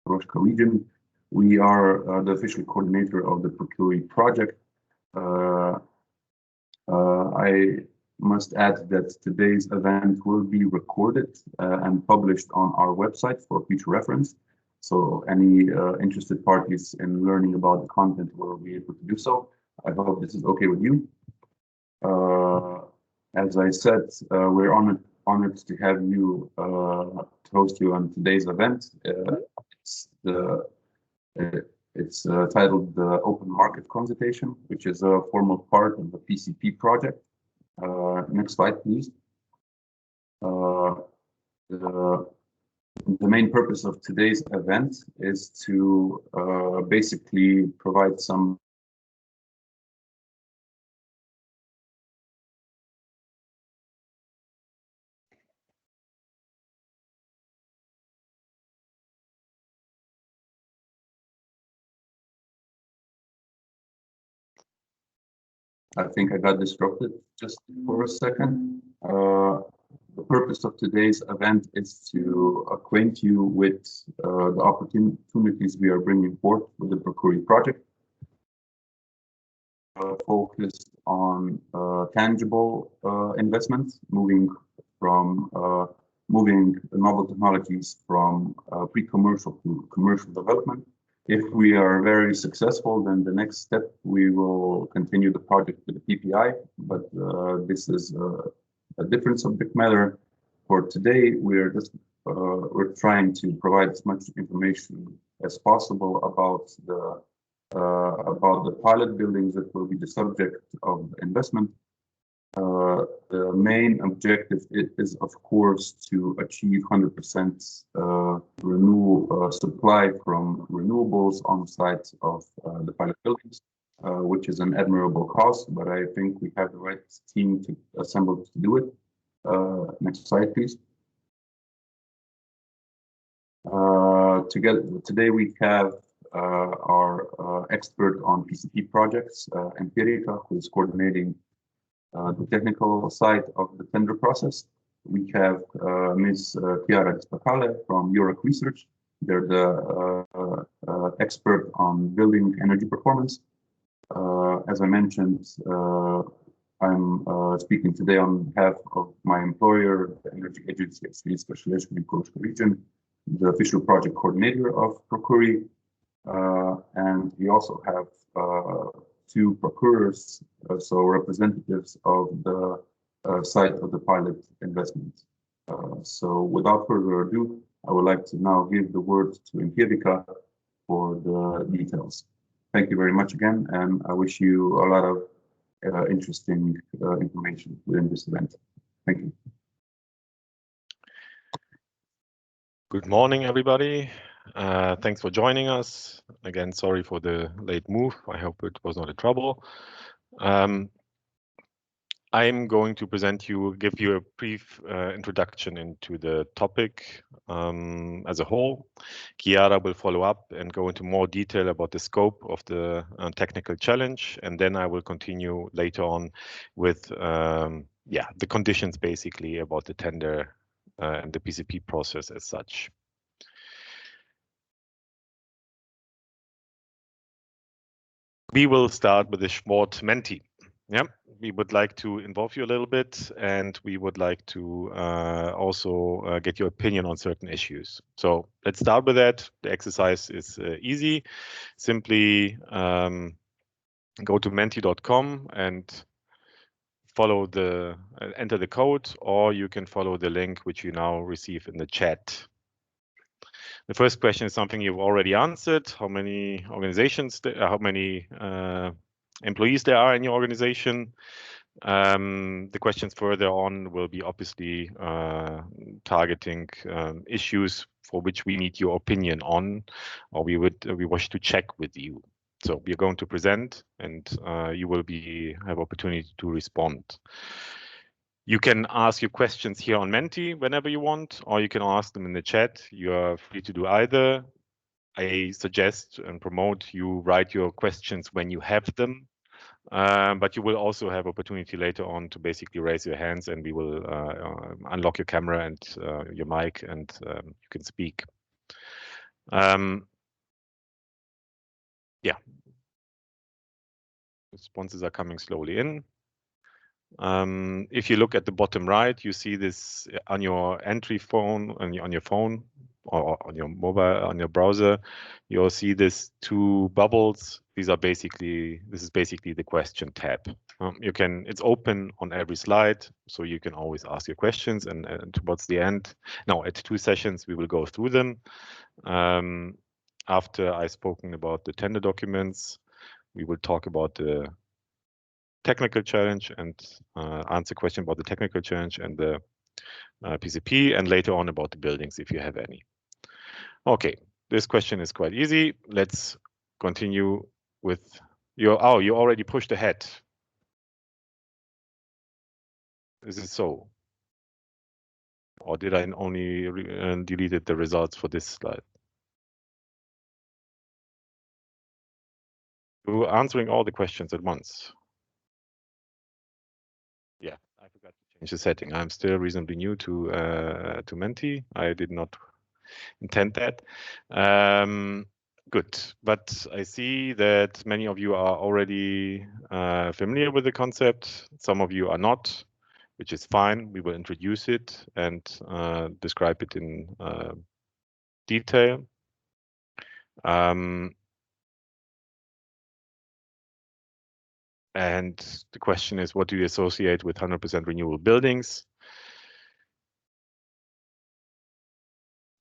region. We are the official coordinator of the procuRE project. I must add that today's event will be recorded and published on our website for future reference. So any interested parties in learning about the content will be able to do so. I hope this is okay with you. As I said, we're honored to have you to host you on today's event. It's titled the Open Market Consultation, which is a formal part of the PCP project. Next slide, please. The main purpose of today's event is to basically provide some I think I got disrupted just for a second. The purpose of today's event is to acquaint you with the opportunities we are bringing forth with the procuRE project, focused on tangible investments, moving novel technologies from pre-commercial to commercial development. If we are very successful, then the next step, we will continue the project with the PPI, but this is a different subject matter. For today, we're trying to provide as much information as possible about the pilot buildings that will be the subject of investment. The main objective is, of course, to achieve 100% renewable supply from renewables on the site of the pilot buildings, which is an admirable cause, but I think we have the right team to assemble to do it. Next slide, please. Today we have our expert on PCP projects, Empirica, who is coordinating the technical side of the tender process. We have Ms. Chiara Spacale from Euroc Research. They're the expert on building energy performance. As I mentioned, I'm speaking today on behalf of my employer, the Energy Agency of Svilajska Šaleška and Koroška region, the official project coordinator of procuRE, and we also have two procuREs, so representatives of the site of the pilot investment. So without further ado, I would like to now give the word to Empirica for the details. Thank you very much again, and I wish you a lot of interesting information within this event. Thank you. Good morning, everybody. Thanks for joining us. Again, sorry for the late move. I hope it was not a trouble. I'm going to give you a brief introduction into the topic as a whole. Chiara will follow up and go into more detail about the scope of the technical challenge, and then I will continue later on with the conditions basically about the tender and the PCP process as such. We will start with a short Menti. Yeah, we would like to involve you a little bit, and we would like to also get your opinion on certain issues. So let's start with that. The exercise is easy. Simply go to menti.com and enter the code, or you can follow the link which you now receive in the chat. The first question is something you've already answered. How many employees there are in your organization? The questions further on will be obviously targeting issues for which we need your opinion on, or we wish to check with you. So we are going to present, and you will have opportunity to respond. You can ask your questions here on Menti whenever you want, or you can ask them in the chat. You are free to do either. I suggest and promote you write your questions when you have them, but you will also have opportunity later on to basically raise your hands, and we will unlock your camera and your mic, and you can speak. Yeah, responses are coming slowly in. If you look at the bottom right, you see this on your entry phone, on your phone, or on your mobile, on your browser. You'll see this two bubbles. This is basically the question tab. It's open on every slide, so you can always ask your questions. And towards the end, now at 2 sessions, we will go through them. After I've spoken about the tender documents, we will talk about the technical challenge and answer question about the technical challenge and the PCP, and later on about the buildings if you have any. Okay, this question is quite easy. Let's continue with your, oh, you already pushed ahead. Is it so? Or did I only deleted the results for this slide? You're answering all the questions at once. Yeah, I forgot to change the setting. I'm still reasonably new to Menti. I did not intend that. Good, but I see that many of you are already familiar with the concept. Some of you are not, which is fine. We will introduce it and describe it in detail. And the question is, what do you associate with 100% renewable buildings?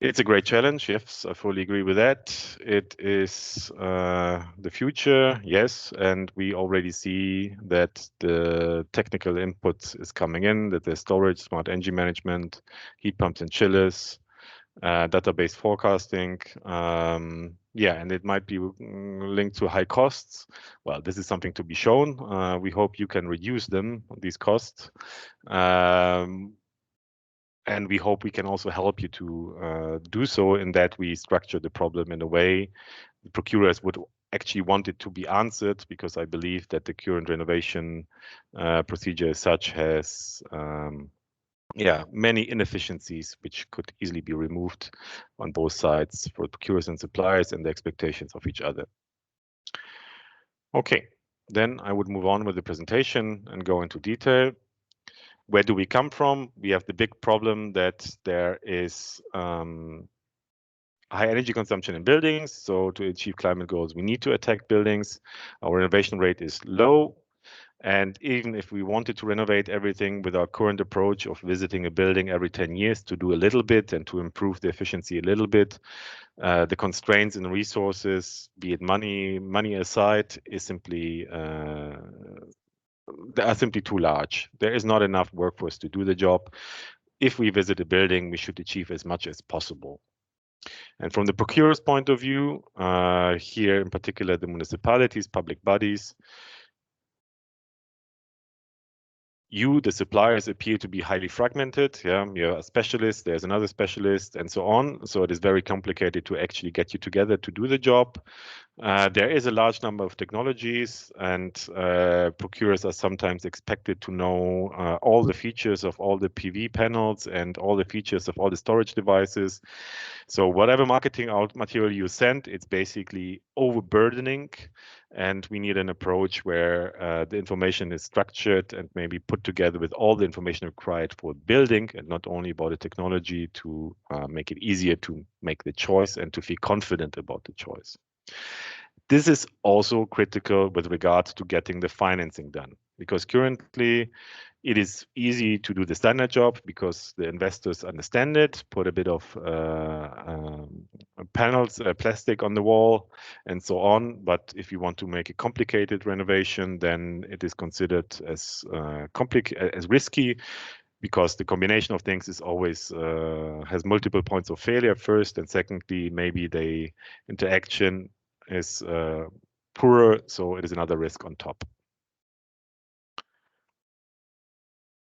It's a great challenge. Yes, I fully agree with that. It is the future, yes, and we already see that the technical input is coming in, that there's storage, smart energy management, heat pumps and chillers, database forecasting. Yeah, and it might be linked to high costs. Well, this is something to be shown. We hope you can reduce them, these costs. And we hope we can also help you to do so, in that we structure the problem in a way the procurers would actually want it to be answered, because I believe that the current renovation procedure as such has many inefficiencies which could easily be removed on both sides for procurers and suppliers and the expectations of each other. Okay, then I would move on with the presentation and go into detail. Where do we come from? We have the big problem that there is high energy consumption in buildings. So to achieve climate goals, we need to attack buildings. Our renovation rate is low. And even if we wanted to renovate everything with our current approach of visiting a building every 10 years to do a little bit and to improve the efficiency a little bit, the constraints and resources, be it money aside, is simply they are simply too large. There is not enough workforce to do the job. If we visit a building, we should achieve as much as possible. And from the procurer's point of view, here in particular, the municipalities, public bodies, the suppliers, appear to be highly fragmented. Yeah, you're a specialist, there's another specialist, and so on. So it is very complicated to actually get you together to do the job. There is a large number of technologies, and procurers are sometimes expected to know all the features of all the PV panels and all the features of all the storage devices. So whatever marketing out material you send, it's basically overburdening, and we need an approach where the information is structured and maybe put together with all the information required for building, and not only about the technology, to make it easier to make the choice and to feel confident about the choice. This is also critical with regard to getting the financing done, because currently it is easy to do the standard job because the investors understand it, put a bit of panels, plastic on the wall, and so on. But if you want to make a complicated renovation, then it is considered as risky, because the combination of things is always has multiple points of failure first, and secondly, maybe the interaction is poorer, so it is another risk on top.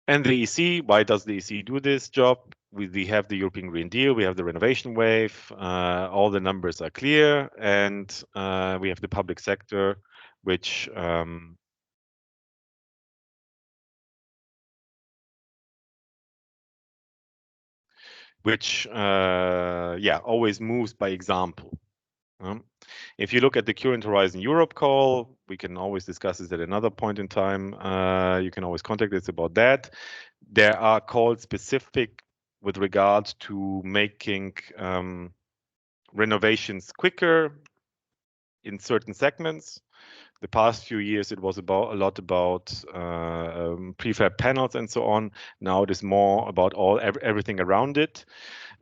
And the EC, why does the EC do this job? We have the European Green Deal, we have the renovation wave, all the numbers are clear, and we have the public sector, which which always moves by example. If you look at the current Horizon Europe call, we can always discuss this at another point in time. You can always contact us about that. There are calls specific with regard to making renovations quicker in certain segments. The past few years, it was a lot about prefab panels and so on. Now it is more about everything around it.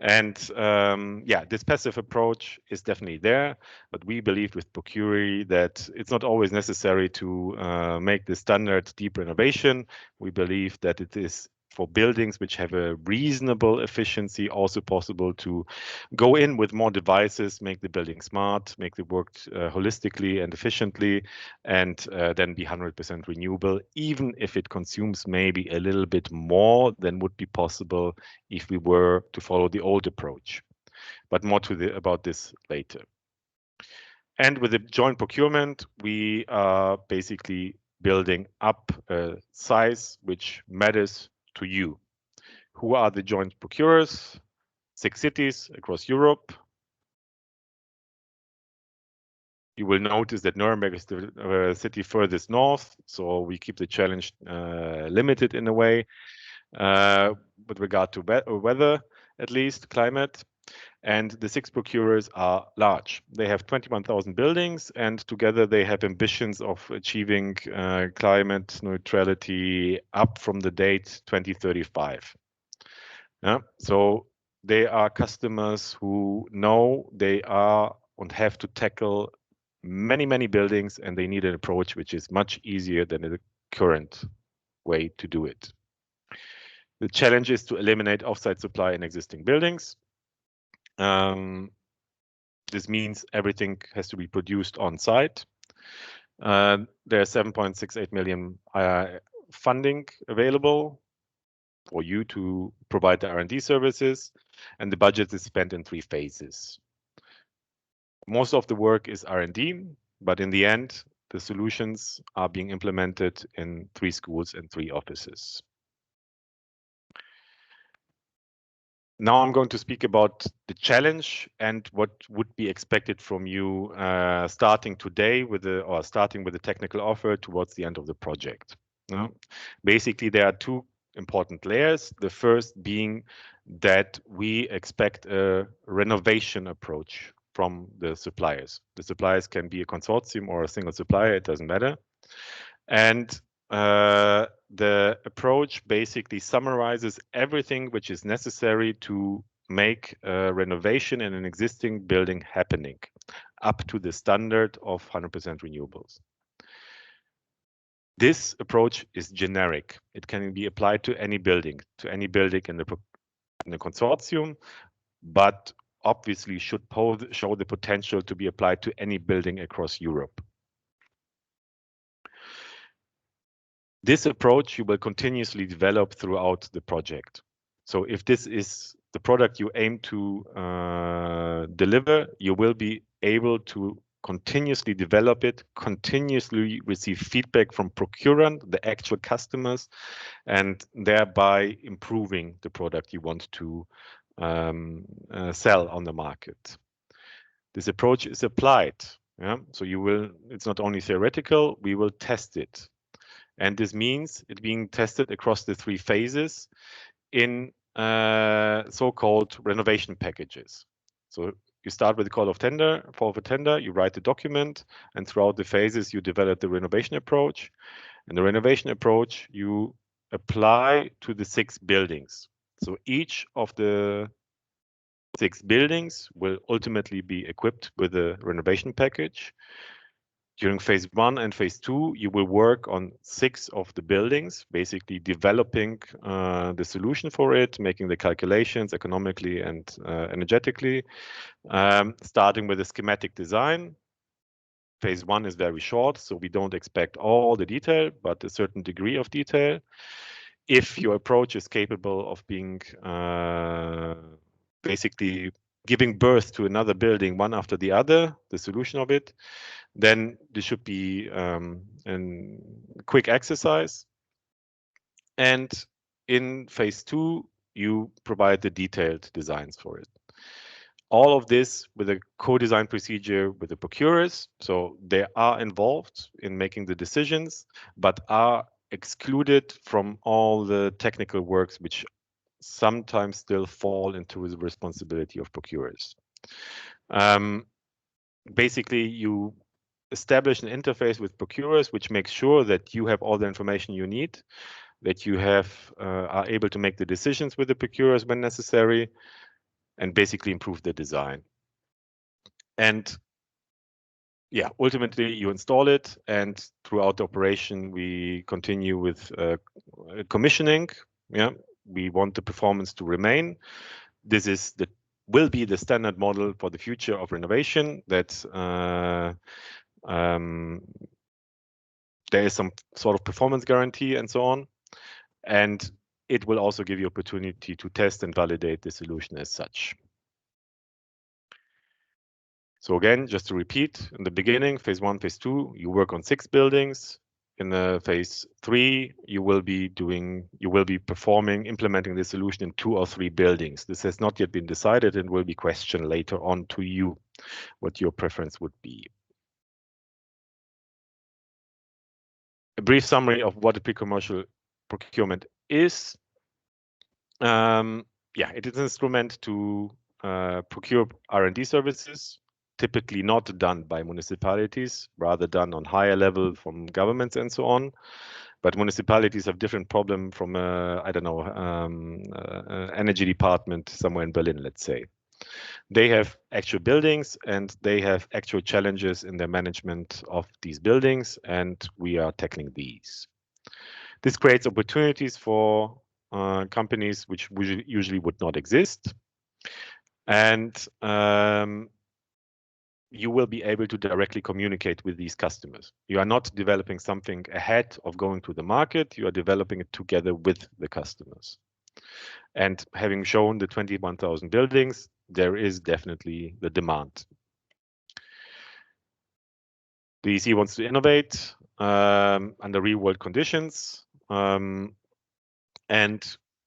And this passive approach is definitely there, but we believe with procuRE that it's not always necessary to make the standard deep renovation. We believe that it is for buildings which have a reasonable efficiency also possible to go in with more devices, make the building smart, make it work holistically and efficiently, and then be 100% renewable, even if it consumes maybe a little bit more than would be possible if we were to follow the old approach. But more about this later. And with the joint procurement, we are basically building up a size which matters to you. Who are the joint procurers? 6 cities across Europe. You will notice that Nuremberg is the city furthest north, so we keep the challenge limited in a way with regard to weather, at least climate. And the 6 procurers are large. They have 21,000 buildings, and together they have ambitions of achieving climate neutrality up from the date 2035. So they are customers who know they are and have to tackle many buildings, and they need an approach which is much easier than the current way to do it. The challenge is to eliminate offsite supply in existing buildings. This means everything has to be produced on site. There are 7.68 million funding available for you to provide the R&D services, and the budget is spent in 3 phases. Most of the work is R&D, but in the end, the solutions are being implemented in 3 schools and 3 offices. Now I'm going to speak about the challenge and what would be expected from you starting today starting with the technical offer towards the end of the project. Basically, there are 2 important layers. The first being that we expect a renovation approach from the suppliers. The suppliers can be a consortium or a single supplier, it doesn't matter. And the approach basically summarizes everything which is necessary to make a renovation in an existing building happening up to the standard of 100% renewables. This approach is generic. It can be applied to any building in the consortium, but obviously should show the potential to be applied to any building across Europe. This approach you will continuously develop throughout the project. So if this is the product you aim to deliver, you will be able to continuously develop it, continuously receive feedback from procurement, the actual customers, and thereby improving the product you want to sell on the market. This approach is applied. So it's not only theoretical, we will test it. And this means it being tested across the 3 phases in so-called renovation packages. So you start with the call of tender, you write the document, and throughout the phases you develop the renovation approach. And the renovation approach you apply to the 6 buildings. So each of the 6 buildings will ultimately be equipped with a renovation package. During phase 1 and phase 2, you will work on 6 of the buildings, basically developing the solution for it, making the calculations economically and energetically, starting with a schematic design. Phase 1 is very short, so we don't expect all the detail, but a certain degree of detail. If your approach is capable of being basically giving birth to another building one after the other, the solution of it, then this should be a quick exercise. And in phase 2, you provide the detailed designs for it. All of this with a co-design procedure with the procuREs. So they are involved in making the decisions, but are excluded from all the technical works which sometimes still fall into the responsibility of procuREs. Basically, you establish an interface with procuREs, which makes sure that you have all the information you need, that you are able to make the decisions with the procuREs when necessary, and basically improve the design. And yeah, ultimately you install it, and throughout the operation we continue with commissioning. Yeah, we want the performance to remain. This will be the standard model for the future of renovation, that there is some sort of performance guarantee and so on. And it will also give you opportunity to test and validate the solution as such. So again, just to repeat, in the beginning, phase 1, phase 2, you work on 6 buildings. In the phase 3, you will be implementing the solution in 2 or 3 buildings. This has not yet been decided and will be questioned later on to you, what your preference would be. A brief summary of what a pre-commercial procurement is. Yeah, it is an instrument to procure R&D services, typically not done by municipalities, rather done on higher level from governments and so on. But municipalities have different problem from I don't know, energy department somewhere in Berlin, let's say. They have actual buildings and they have actual challenges in their management of these buildings, and we are tackling these. This creates opportunities for companies which usually would not exist. And you will be able to directly communicate with these customers. You are not developing something ahead of going to the market, you are developing it together with the customers. And having shown the 21,000 buildings, there is definitely the demand. The EC wants to innovate under real-world conditions, and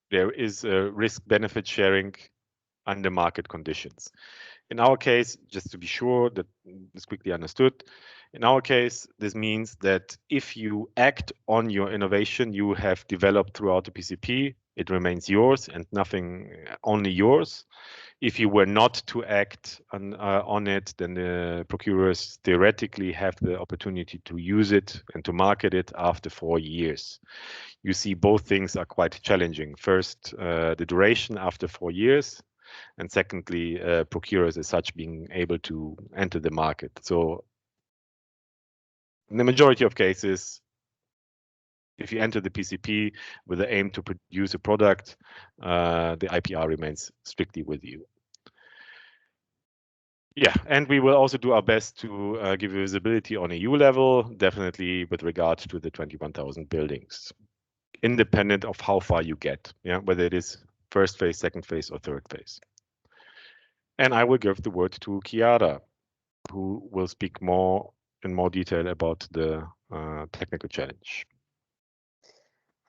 there is a risk-benefit sharing under market conditions. In our case, just to be sure that it's quickly understood, in our case, this means that if you act on your innovation you have developed throughout the PCP, it remains yours and nothing, only yours. If you were not to act on it, then the procuREs theoretically have the opportunity to use it and to market it after 4 years. You see, both things are quite challenging. First, the duration after 4 years, and secondly, procuREs as such being able to enter the market. So in the majority of cases, if you enter the PCP with the aim to produce a product, the IPR remains strictly with you. Yeah, and we will also do our best to give you visibility on EU level, definitely with regard to the 21,000 buildings, independent of how far you get, yeah, whether it is first phase, second phase, or third phase. And I will give the word to Chiara, who will speak in more detail about the technical challenge.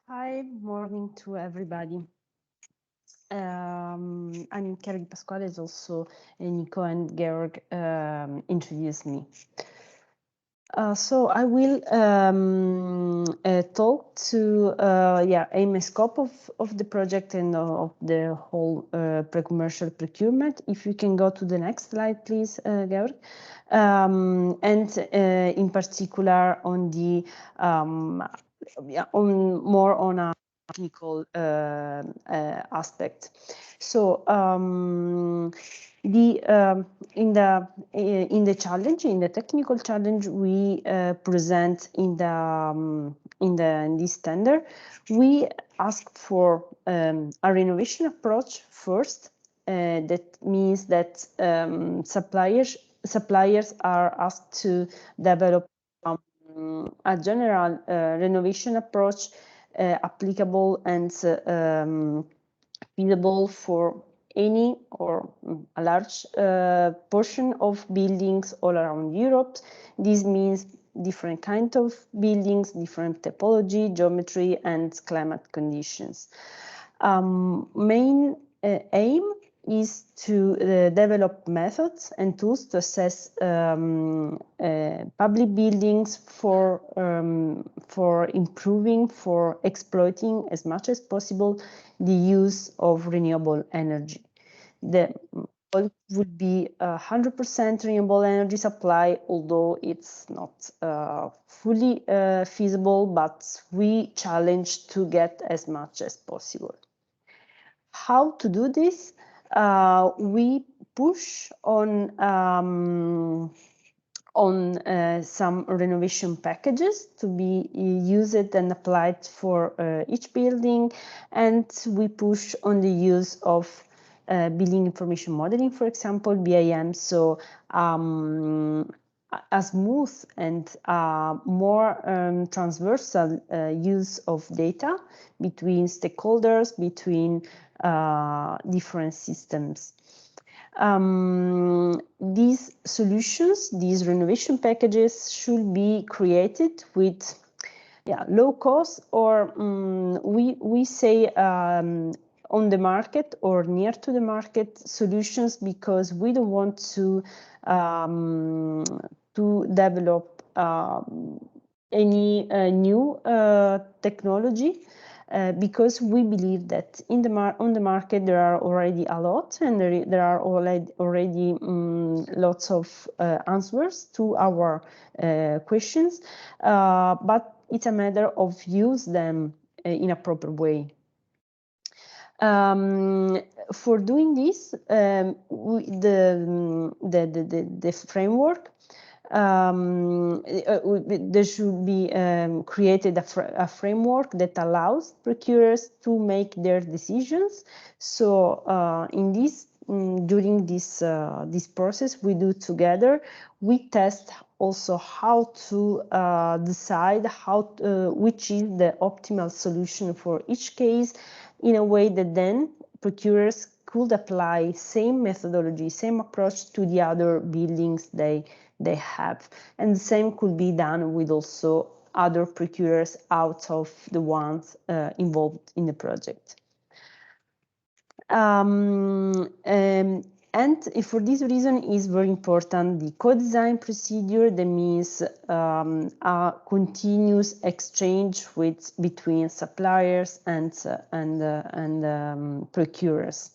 Hi, morning to everybody. I'm Chiara Di Pasquale, as also Nico and Georg introduced me. So I will talk to aim and scope of the project and of the whole pre-commercial procurement. If you can go to the next slide, please, Georg. And in particular on the on a technical aspect. So in the challenge, in the technical challenge we present in this tender, we ask for a renovation approach first. That means that suppliers are asked to develop a general renovation approach applicable and feasible for any or a large portion of buildings all around Europe. This means different kinds of buildings, different typology, geometry, and climate conditions. Main aim is to develop methods and tools to assess public buildings for improving, for exploiting as much as possible the use of renewable energy. The goal would be 100% renewable energy supply, although it's not fully feasible, but we challenge to get as much as possible. How to do this? We push on some renovation packages to be used and applied for each building, and we push on the use of building information modeling, for example, BIM. So a smooth and more transversal use of data between stakeholders, between different systems. These solutions, these renovation packages should be created with low cost, or we say on the market or near to the market solutions, because we don't want to develop any new technology. Because we believe that on the market there are already a lot, and there are already lots of answers to our questions, but it's a matter of use them in a proper way. For doing this, the framework, there should be created a framework that allows procurers to make their decisions. So in this, during this process we do together, we test also how to decide which is the optimal solution for each case, in a way that then procurers could apply same methodology, same approach to the other buildings they have. And the same could be done with also other procurers out of the ones involved in the project. And for this reason is very important the co-design procedure. That means a continuous exchange between suppliers and procurers.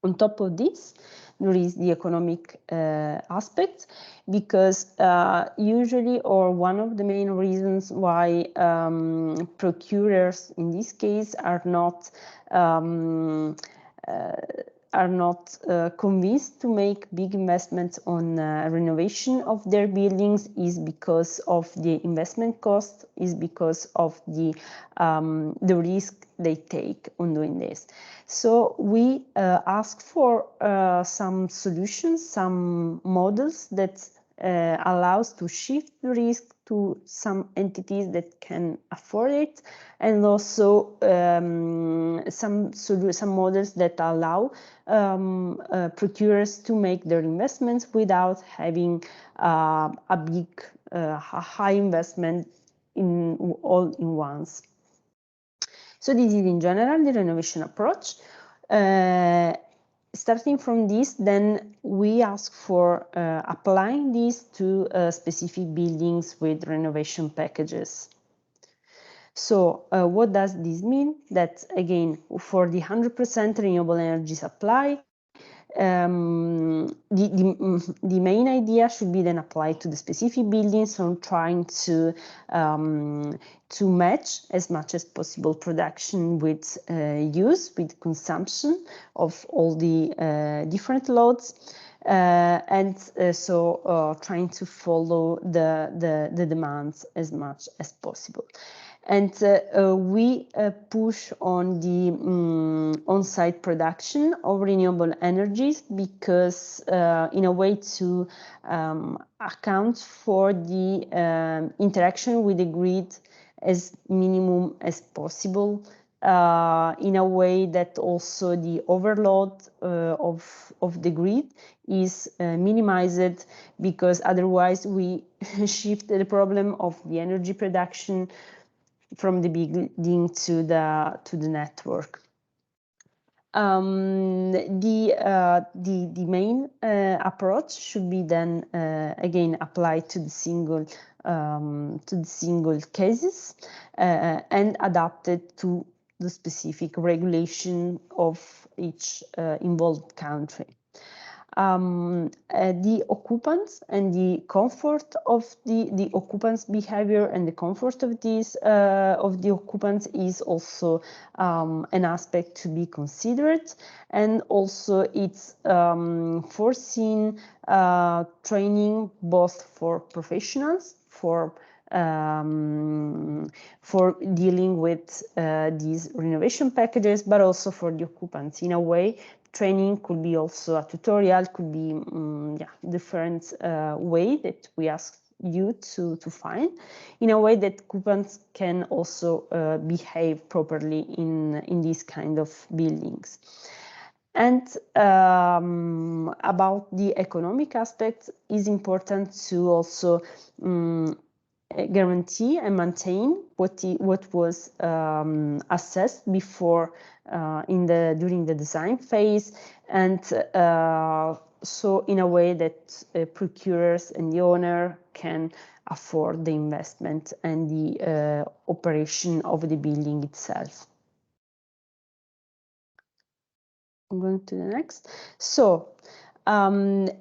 On top of this, there is the economic aspect, because usually, or one of the main reasons why procurers in this case are not convinced to make big investments on renovation of their buildings is because of the investment cost, is because of the risk they take on doing this. So we ask for some solutions, some models that allows to shift the risk to some entities that can afford it, and also some models that allow procurers to make their investments without having a big high investment all in once. So this is in general the renovation approach. Starting from this, then we ask for applying this to specific buildings with renovation packages. So what does this mean? That again, for the 100% renewable energy supply, the main idea should be then applied to the specific buildings, on trying to match as much as possible production with use, with consumption of all the different loads, and so trying to follow the demands as much as possible. And we push on the on-site production of renewable energies, because in a way to account for the interaction with the grid as minimum as possible, in a way that also the overload of the grid is minimized, because otherwise we shift the problem of the energy production from the beginning to the network. The main approach should be then again applied to the single cases and adapted to the specific regulation of each involved country. The occupants and the comfort of the occupants' behavior and the comfort of these of the occupants is also an aspect to be considered, and also it's foreseen training both for professionals for dealing with these renovation packages, but also for the occupants. In a way, training could be also a tutorial, could be different way that we ask you to find, in a way that occupants can also behave properly in these kind of buildings. And about the economic aspect, is important to also guarantee and maintain what was assessed before during the design phase, and so in a way that procurers and the owner can afford the investment and the operation of the building itself. I'm going to the next. So the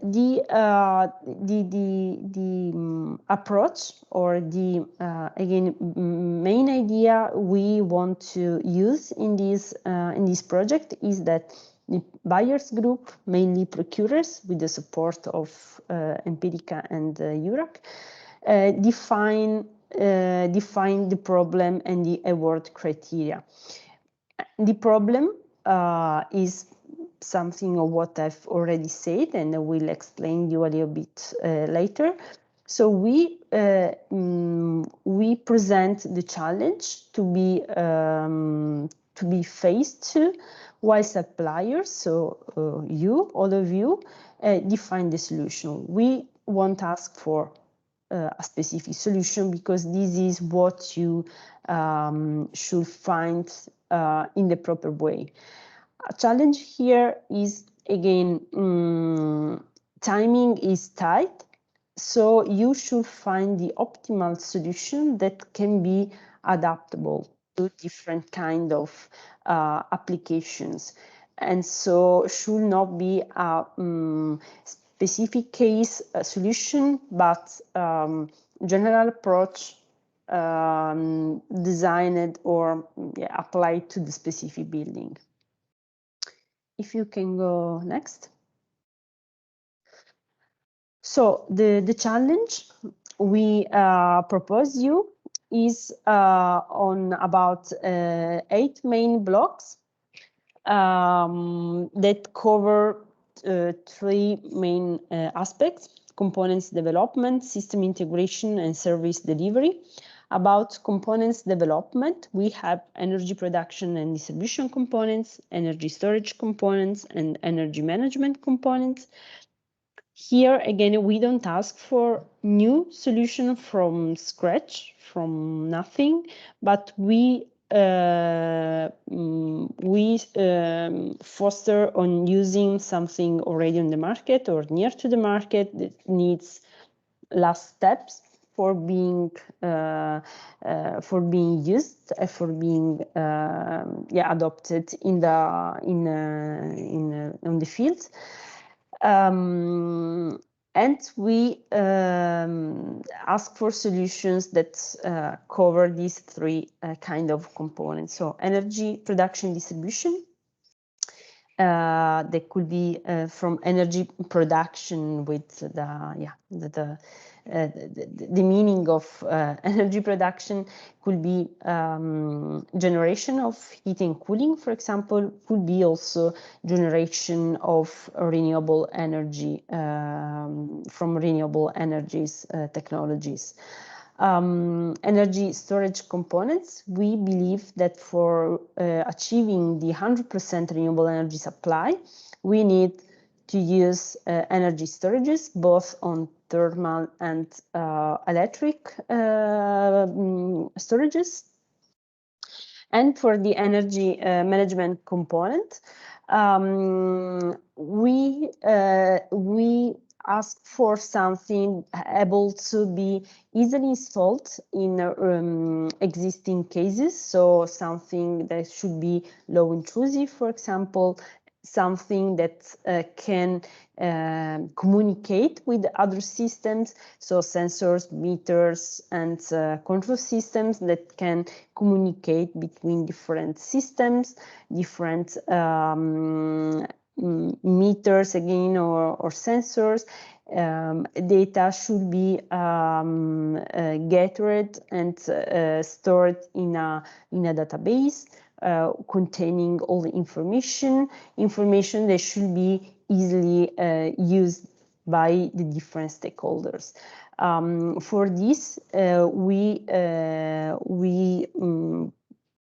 approach, or the again main idea we want to use in this project is that the buyers group, mainly procurers with the support of Empirica and URAC, define the problem and the award criteria. The problem is something of what I've already said, and I will explain you a little bit later. So we present the challenge to be faced to, while suppliers, so all of you, define the solution. We won't ask for a specific solution, because this is what you should find in the proper way. A challenge here is, again, timing is tight, so you should find the optimal solution that can be adaptable to different kind of applications, and so should not be a specific case solution, but general approach designed or applied to the specific building. If you can go next. So the challenge we propose you is on about 8 main blocks that cover 3 main aspects: components development, system integration, and service delivery. About components development, we have energy production and distribution components, energy storage components, and energy management components. Here, again, we don't ask for new solution from scratch, from nothing, but we foster on using something already on the market or near to the market that needs last steps for being used, for being adopted on the field. And we ask for solutions that cover these 3 kind of components. So energy production distribution, that could be from energy production with the meaning of energy production could be generation of heat and cooling, for example, could be also generation of renewable energy from renewable energies technologies. Energy storage components, we believe that for achieving the 100% renewable energy supply, we need to use energy storages, both on thermal and electric storages. And for the energy management component, we ask for something able to be easily installed in existing cases. So something that should be low intrusive, for example, something that can communicate with other systems, so sensors, meters, and control systems that can communicate between different systems, different meters again or sensors. Data should be gathered and stored in a database containing all the information that should be easily used by the different stakeholders. For this, we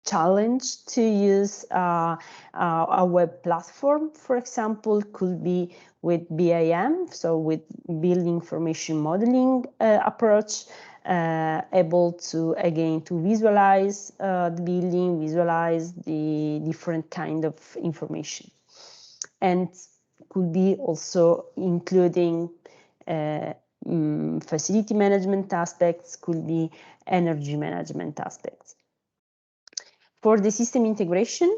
challenge to use a web platform, for example, could be with BIM, so with Building Information Modeling approach, able to, again, to visualize the building, visualize the different kind of information. And could be also including facility management aspects, could be energy management aspects. For the system integration,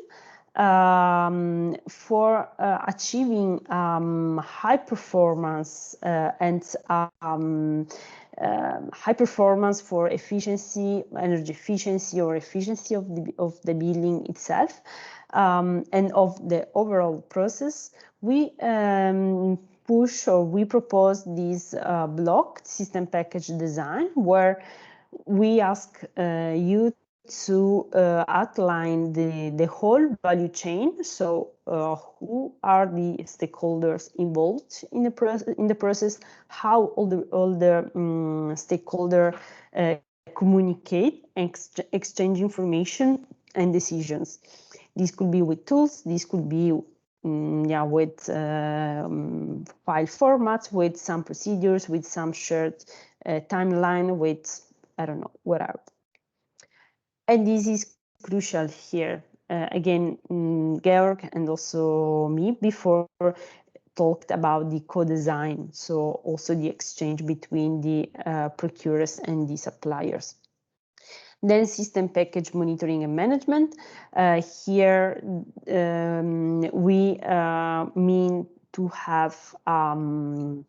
for achieving high performance and high performance for efficiency, energy efficiency, or efficiency of the building itself, and of the overall process, we push or we propose this block system package design, where we ask you to outline the whole value chain. So who are the stakeholders involved in the process, how all the stakeholder communicate, exchange information and decisions. This could be with tools, this could be with file formats, with some procedures, with some shared timeline, with, I don't know, whatever. And this is crucial here. Again, Georg and also me before talked about the co-design, so also the exchange between the procuREs and the suppliers. Then system package monitoring and management. Here we mean to have an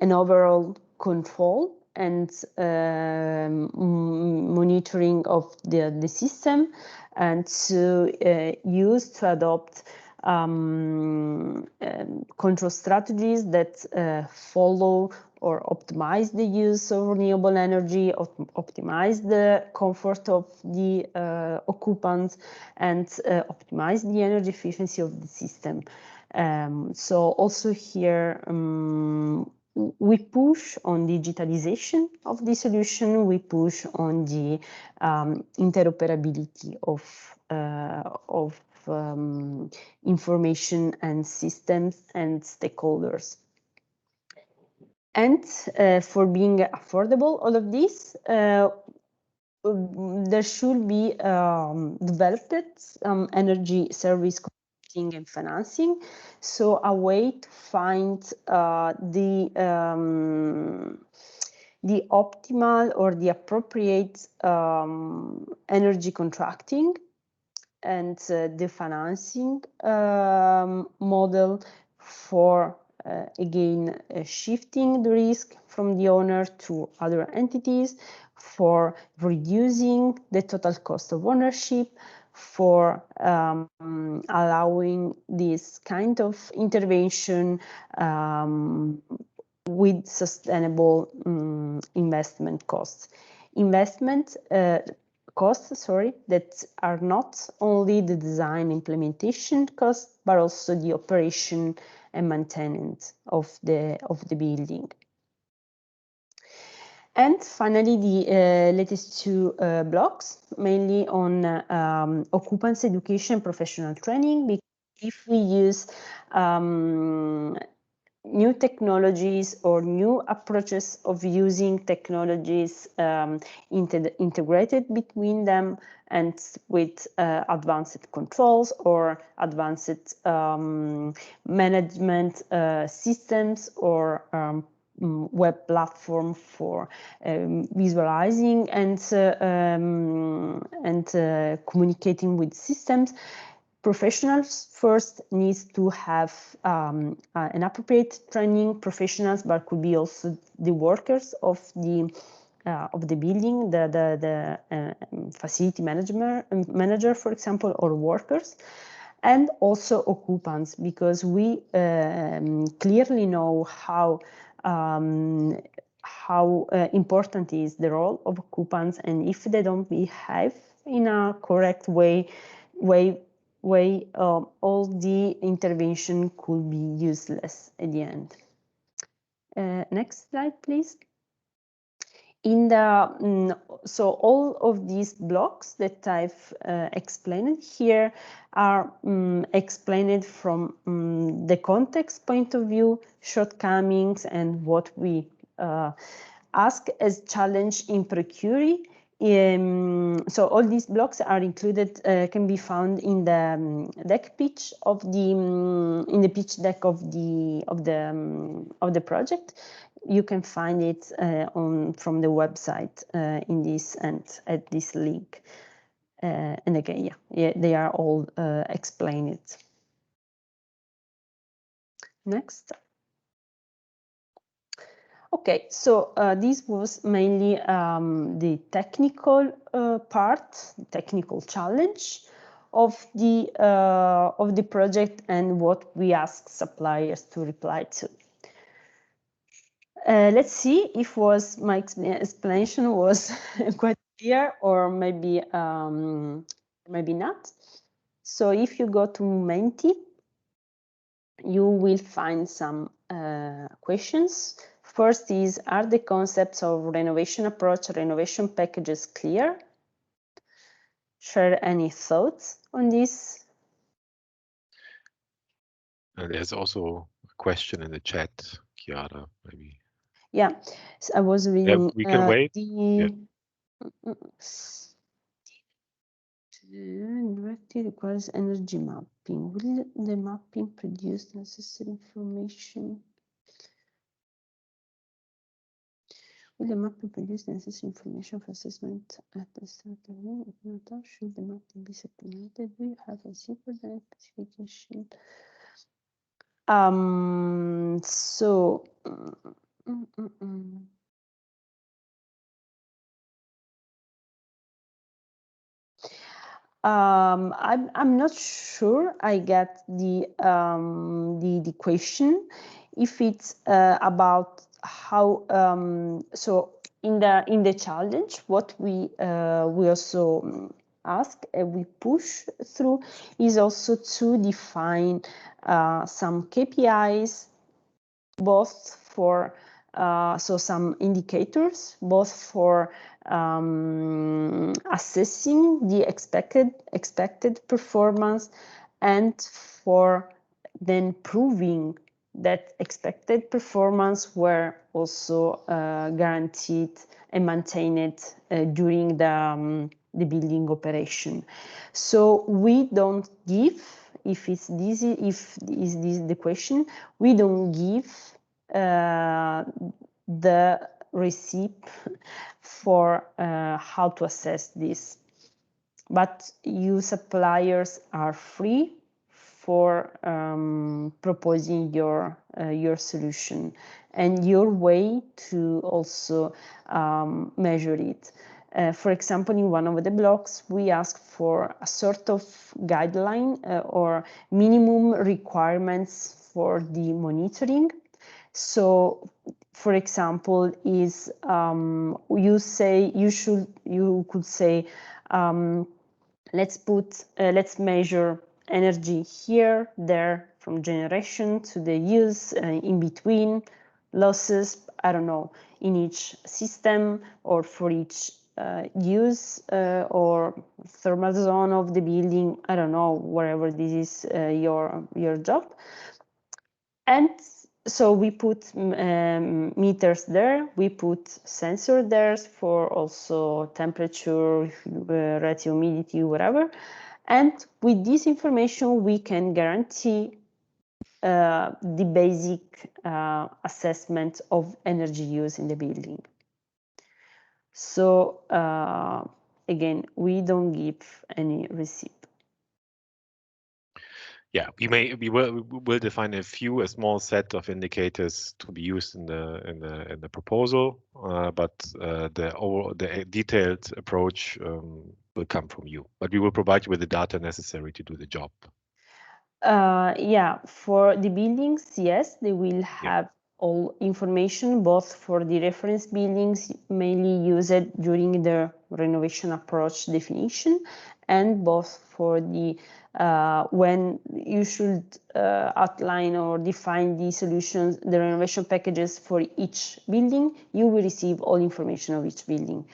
overall control and monitoring of the system, and to adopt control strategies that follow or optimize the use of renewable energy, optimize the comfort of the occupants, and optimize the energy efficiency of the system. So also here, we push on digitalization of the solution. We push on the interoperability of information and systems and stakeholders. And for being affordable, all of this, there should be developed energy service and financing, so a way to find the optimal or the appropriate energy contracting and the financing model for again shifting the risk from the owner to other entities, for reducing the total cost of ownership, for allowing this kind of intervention with sustainable investment costs. Costs, that are not only the design implementation costs, but also the operation and maintenance of the building. And finally, the latest two blocks, mainly on occupants education, professional training. Because if we use new technologies or new approaches of using technologies integrated between them and with advanced controls or advanced management systems or web platform for visualizing and communicating with systems. Professionals first need to have an appropriate training. Professionals, but could be also the workers of the building, the facility manager, for example, or workers, and also occupants, because we clearly know how important is the role of occupants, and if they don't behave in a correct way, all the intervention could be useless at the end. Next slide, please. So all of these blocks that I've explained here are explained from the context point of view, shortcomings, and what we ask as challenge in procuRE. So all these blocks are included, can be found in the deck pitch of the in the pitch deck of the project. You can find it from the website in this and at this link. And again, yeah, they are all explained. Next. Okay, so this was mainly the technical part, technical challenge of the project and what we ask suppliers to reply to. Let's see if my explanation was quite clear, or maybe not. So if you go to Menti, you will find some questions. First is, are the concepts of renovation approach, renovation packages clear? Share any thoughts on this? There's also a question in the chat, Chiara, maybe. Yeah, so I was reading. Yeah, we can wait. Directly requires energy mapping. Will the mapping produce the necessary information? Will the mapping produce the necessary information for assessment at the start of the if not, should the mapping be supplemented? Do you have a simple specification? I'm not sure I get the question. If it's about how so in the challenge, what we also ask and we push through is also to define some KPIs, both for so some indicators, both for assessing the expected performance and for then proving that expected performance were also guaranteed and maintained during the building operation. So we don't give, if is this the question, we don't give the receipt for how to assess this, but you suppliers are free for proposing your solution and your way to also measure it. For example, in one of the blocks, we ask for a sort of guideline or minimum requirements for the monitoring. So, for example, is you could say let's measure energy here, there, from generation to the use, in between, losses, I don't know, in each system or for each use or thermal zone of the building, I don't know, wherever this is your job. And So we put meters there, we put sensor there for also temperature, relative humidity, whatever. And with this information, we can guarantee the basic assessment of energy use in the building. So again, we don't give any receipt. Yeah, we will define a small set of indicators to be used in the proposal, but the detailed approach will come from you. But we will provide you with the data necessary to do the job. Yeah, for the buildings, yes, they will have all information, both for the reference buildings mainly used during the renovation approach definition, and both for the when you should outline or define the solutions, the renovation packages for each building, you will receive all information of each building.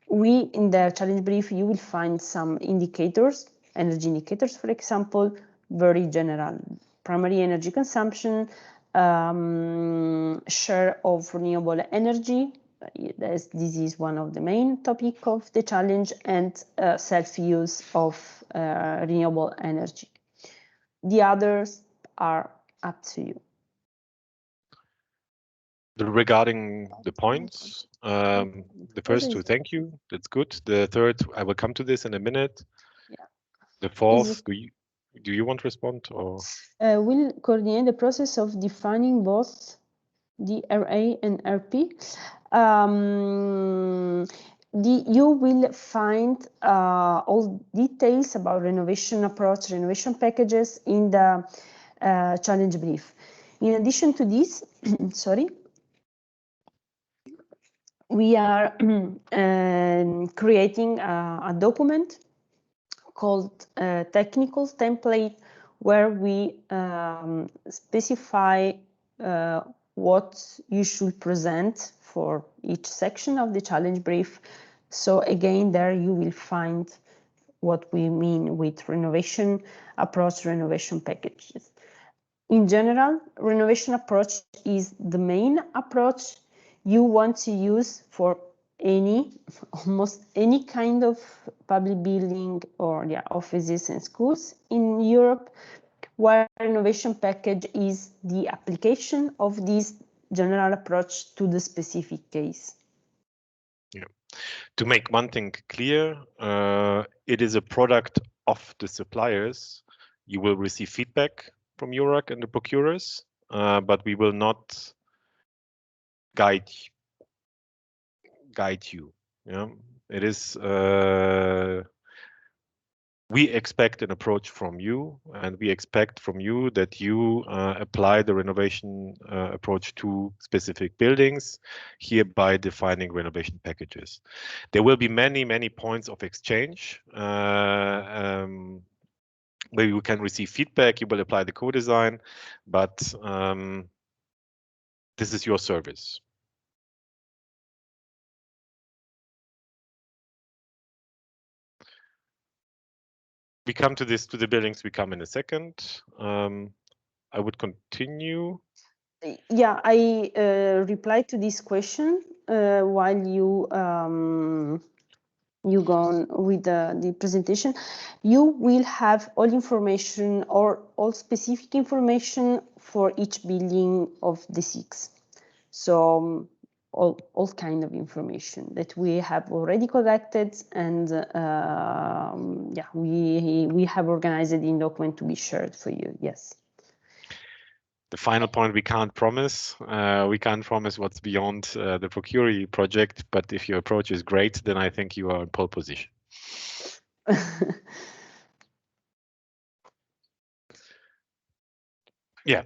In the challenge brief, you will find some indicators, energy indicators, for example, very general: primary energy consumption, share of renewable energy. This is one of the main topic of the challenge, and self-use of renewable energy. The others are up to you. Regarding the points, the first two, thank you. That's good. The third, I will come to this in a minute. Yeah. The fourth, do you want to respond, or? We'll coordinate the process of defining both the RA and RP. You will find all details about renovation approach, renovation packages in the challenge brief. In addition to this, sorry, we are creating a document called technical template, where we specify what you should present for each section of the challenge brief. So again, there you will find what we mean with renovation approach, renovation packages. In general, renovation approach is the main approach you want to use for almost any kind of public building or offices and schools in Europe, where renovation package is the application of this general approach to the specific case. Yeah. To make one thing clear, it is a product of the suppliers. You will receive feedback from URAC and the procurers, but we will not guide you. Yeah, it is. We expect an approach from you, and we expect from you that you apply the renovation approach to specific buildings, hereby defining renovation packages. There will be many points of exchange where you can receive feedback. You will apply the co-design, but this is your service. We come to the buildings, we come in a second. I would continue. Yeah, I replied to this question while you go on with the presentation. You will have all information or all specific information for each building of the 6. So all kind of information that we have already collected, and yeah, we have organized it in document to be shared for you. Yes. The final point, we can't promise. We can't promise what's beyond the procuRE project, but if your approach is great, then I think you are in pole position. Yeah.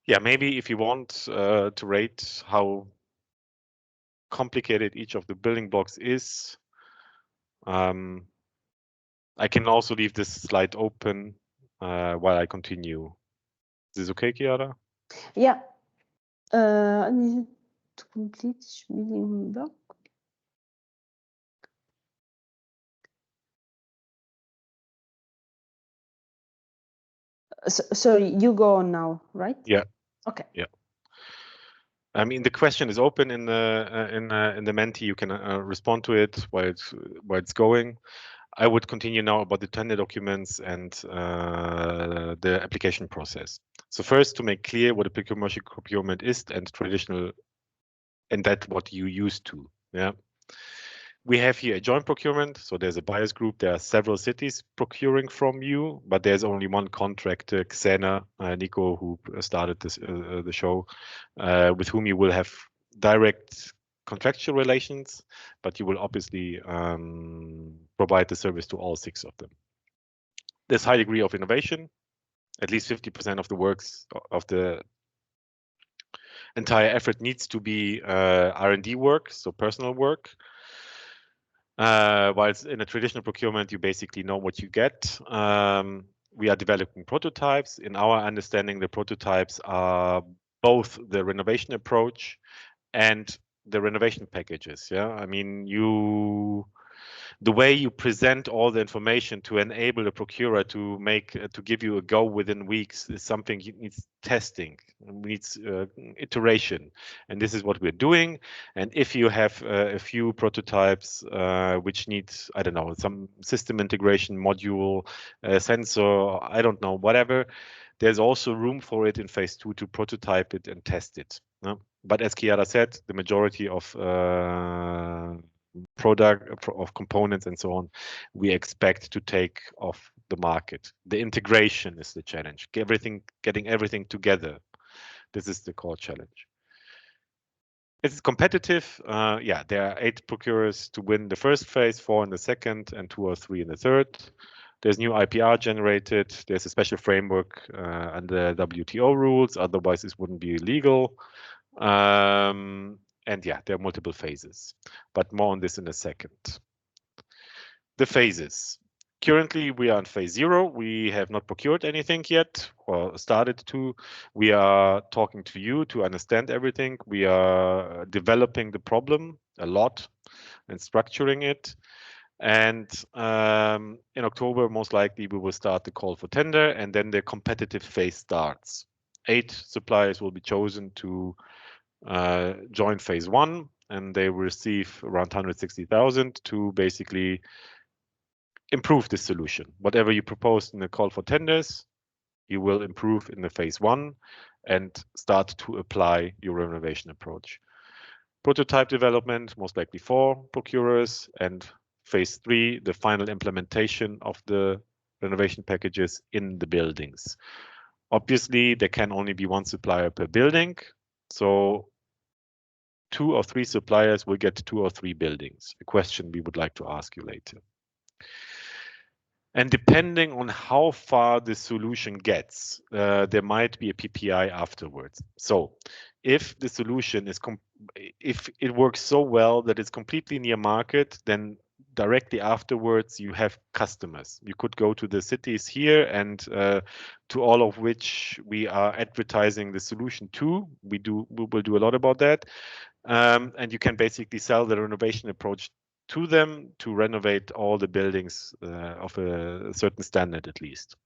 Yeah, maybe if you want to rate how complicated each of the building blocks is, I can also leave this slide open while I continue. Is this okay, Chiara? Yeah. To complete building block. Sorry, you go on now, right? Yeah. Okay. Yeah. I mean, the question is open in the Menti. You can respond to it while it's going. I would continue now about the tender documents and the application process. So first, to make clear what a commercial procurement is and traditional, and that what you used to. Yeah. We have here a joint procurement. So there's a buyers group. There are several cities procuring from you, but there's only one contractor, Xena, Nico, who started this the show, with whom you will have direct contractual relations, but you will obviously provide the service to all 6 of them. There's high degree of innovation. At least 50% of the works of the entire effort needs to be R&D work, so personal work. Whilst in a traditional procurement, you basically know what you get. We are developing prototypes. In our understanding, the prototypes are both the renovation approach and the renovation packages. Yeah, I mean, the way you present all the information to enable the procurer to give you a go within weeks is something needs testing, needs iteration, and this is what we're doing. And if you have a few prototypes which need, I don't know, some system integration module, sensor, I don't know, whatever, there's also room for it in phase 2 to prototype it and test it. But as Chiara said, the majority of product of components and so on, we expect to take off the market. The integration is the challenge. Getting everything together. This is the core challenge. It's competitive. Yeah, there are 8 procurers to win the first phase, 4 in the second, and 2 or 3 in the third. There's new IPR generated. There's a special framework under WTO rules. Otherwise, this wouldn't be illegal. And yeah, there are multiple phases, but more on this in a second. The phases. Currently, we are in phase 0. We have not procured anything yet, or started to. We are talking to you to understand everything. We are developing the problem a lot and structuring it. And in October, most likely, we will start the call for tender, and then the competitive phase starts. 8 suppliers will be chosen to join phase 1, and they will receive around 160,000 to basically improve this solution. Whatever you propose in the call for tenders, you will improve in the phase 1 and start to apply your renovation approach. Prototype development, most likely 4 procurers, and phase 3, the final implementation of the renovation packages in the buildings. Obviously, there can only be 1 supplier per building, so 2 or 3 suppliers will get 2 or 3 buildings. A question we would like to ask you later. And depending on how far the solution gets, there might be a PPI afterwards. So if the solution is, if it works so well that it's completely near market, then directly afterwards you have customers. You could go to the cities here and to all of which we are advertising the solution to. We will do a lot about that. And you can basically sell the renovation approach to them to renovate all the buildings of a certain standard at least.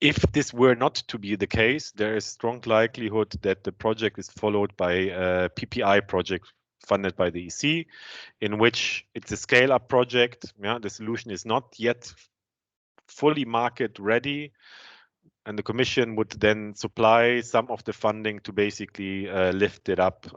If this were not to be the case, there is strong likelihood that the project is followed by a PPI project funded by the EC, in which it's a scale-up project. Yeah, the solution is not yet fully market ready, and the Commission would then supply some of the funding to basically lift it up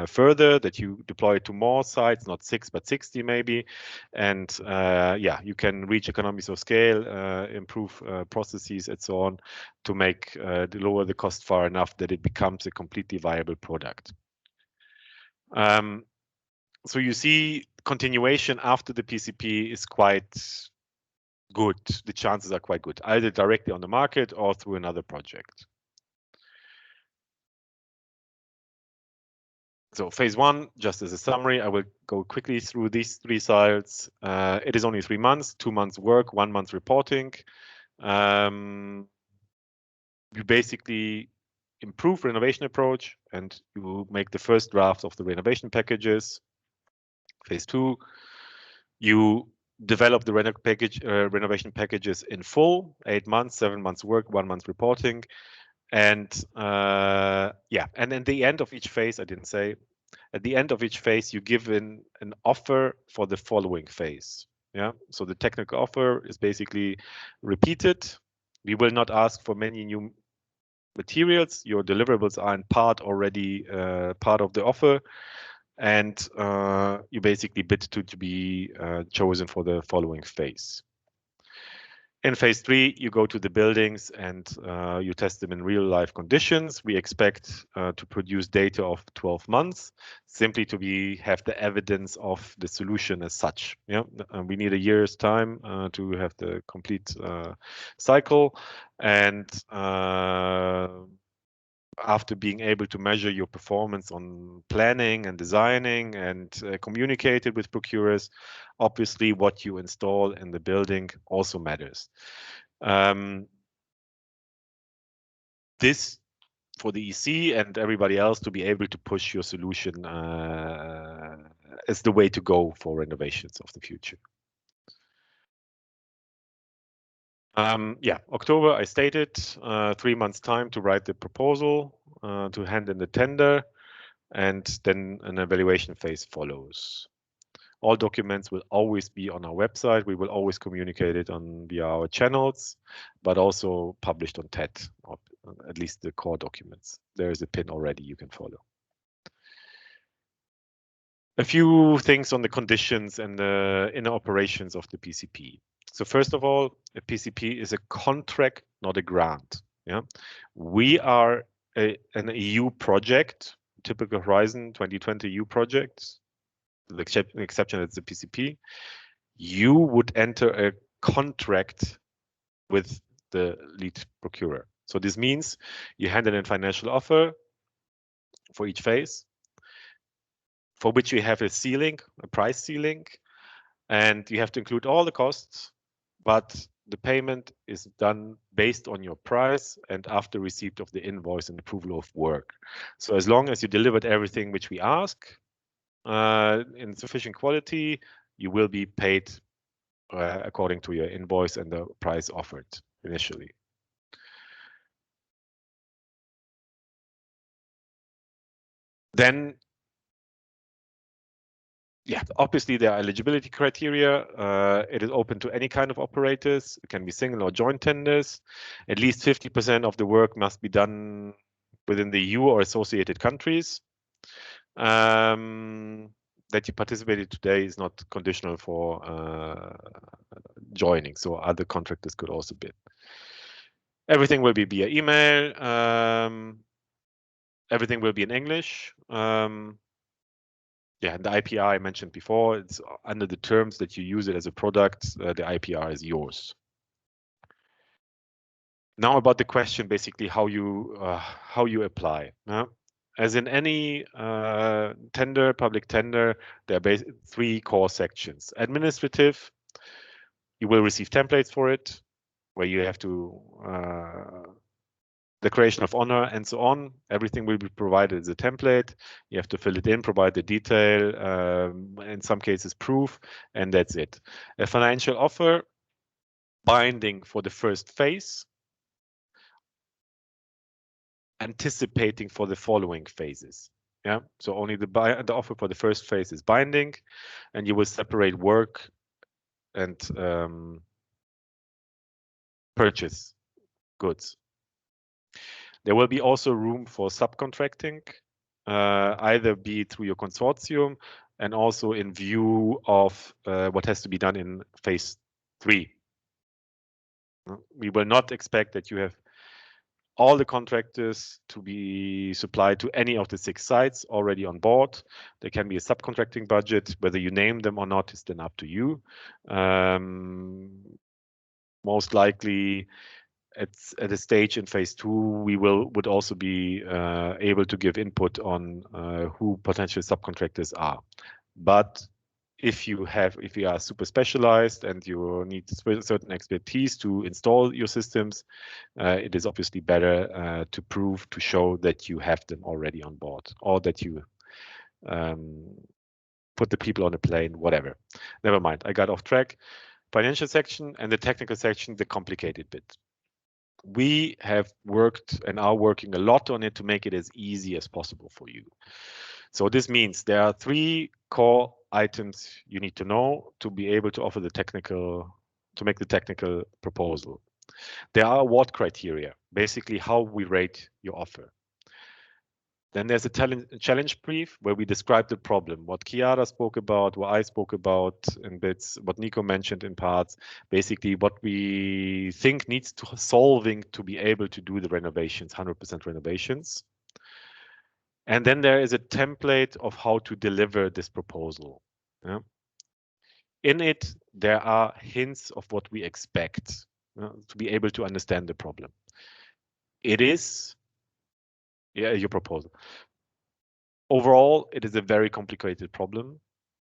further, that you deploy it to more sites, not 6, but 60 maybe. And yeah, you can reach economies of scale, improve processes and so on to make lower the cost far enough that it becomes a completely viable product. So you see continuation after the PCP is quite good. The chances are quite good, either directly on the market or through another project. So phase 1, just as a summary, I will go quickly through these 3 sites. It is only 3 months, 2 months work, 1 month reporting. You basically improve renovation approach and you make the first draft of the renovation packages. Phase 2, you develop the renovation packages in full, 8 months, 7 months work, 1 month reporting. And yeah, and at the end of each phase, I didn't say, at the end of each phase, you give in an offer for the following phase. Yeah, so the technical offer is basically repeated. We will not ask for many new materials. Your deliverables are in part already part of the offer, and you basically bid to be chosen for the following phase. In phase 3, you go to the buildings and you test them in real life conditions. We expect to produce data of 12 months, simply to have the evidence of the solution as such. Yeah, we need a year's time to have the complete cycle, and after being able to measure your performance on planning and designing and communicate it with procuREs, obviously what you install in the building also matters. This for the EC and everybody else to be able to push your solution is the way to go for renovations of the future. Yeah, October, I stated 3 months time to write the proposal, to hand in the tender, and then an evaluation phase follows. All documents will always be on our website. We will always communicate it via our channels, but also published on TED, or at least the core documents. There is a pin already you can follow. A few things on the conditions and the inner operations of the PCP. So first of all, a PCP is a contract, not a grant. Yeah, we are an EU project, typical Horizon 2020 EU project. The exception is the PCP. You would enter a contract with the lead procurer. So this means you hand in a financial offer for each phase, for which you have a ceiling, a price ceiling, and you have to include all the costs, but the payment is done based on your price and after receipt of the invoice and approval of work. So as long as you delivered everything which we ask in sufficient quality, you will be paid according to your invoice and the price offered initially. Then, yeah, obviously there are eligibility criteria. It is open to any kind of operators. It can be single or joint tenders. At least 50% of the work must be done within the EU or associated countries. That you participated today is not conditional for joining, so other contractors could also bid. Everything will be via email. Everything will be in English. Yeah, the IPR I mentioned before, it's under the terms that you use it as a product, the IPR is yours. Now about the question, basically how you apply. As in any tender, public tender, there are 3 core sections. Administrative, you will receive templates for it, where you have to declaration of honor and so on. Everything will be provided as a template. You have to fill it in, provide the detail, in some cases proof, and that's it. A financial offer, binding for the first phase, anticipating for the following phases. Yeah, so only the offer for the first phase is binding, and you will separate work and purchase goods. There will be also room for subcontracting, either be through your consortium and also in view of what has to be done in phase 3. We will not expect that you have all the contractors to be supplied to any of the 6 sites already on board. There can be a subcontracting budget. Whether you name them or not is then up to you. Most likely, at a stage in phase 2, we would also be able to give input on who potential subcontractors are. But if you are super specialized and you need certain expertise to install your systems, it is obviously better to show that you have them already on board, or that you put the people on a plane, whatever. Never mind, I got off track. Financial section and the technical section, the complicated bit. We have worked and are working a lot on it to make it as easy as possible for you. So this means there are 3 core items you need to know to be able to offer the technical, to make the technical proposal. There are award criteria, basically how we rate your offer. Then there's a challenge brief where we describe the problem, what Chiara spoke about, what I spoke about in bits, what Nico mentioned in parts, basically what we think needs to solving to be able to do the renovations, 100% renovations. And then there is a template of how to deliver this proposal. Yeah. In it, there are hints of what we expect to be able to understand the problem. It is your proposal. Overall, it is a very complicated problem.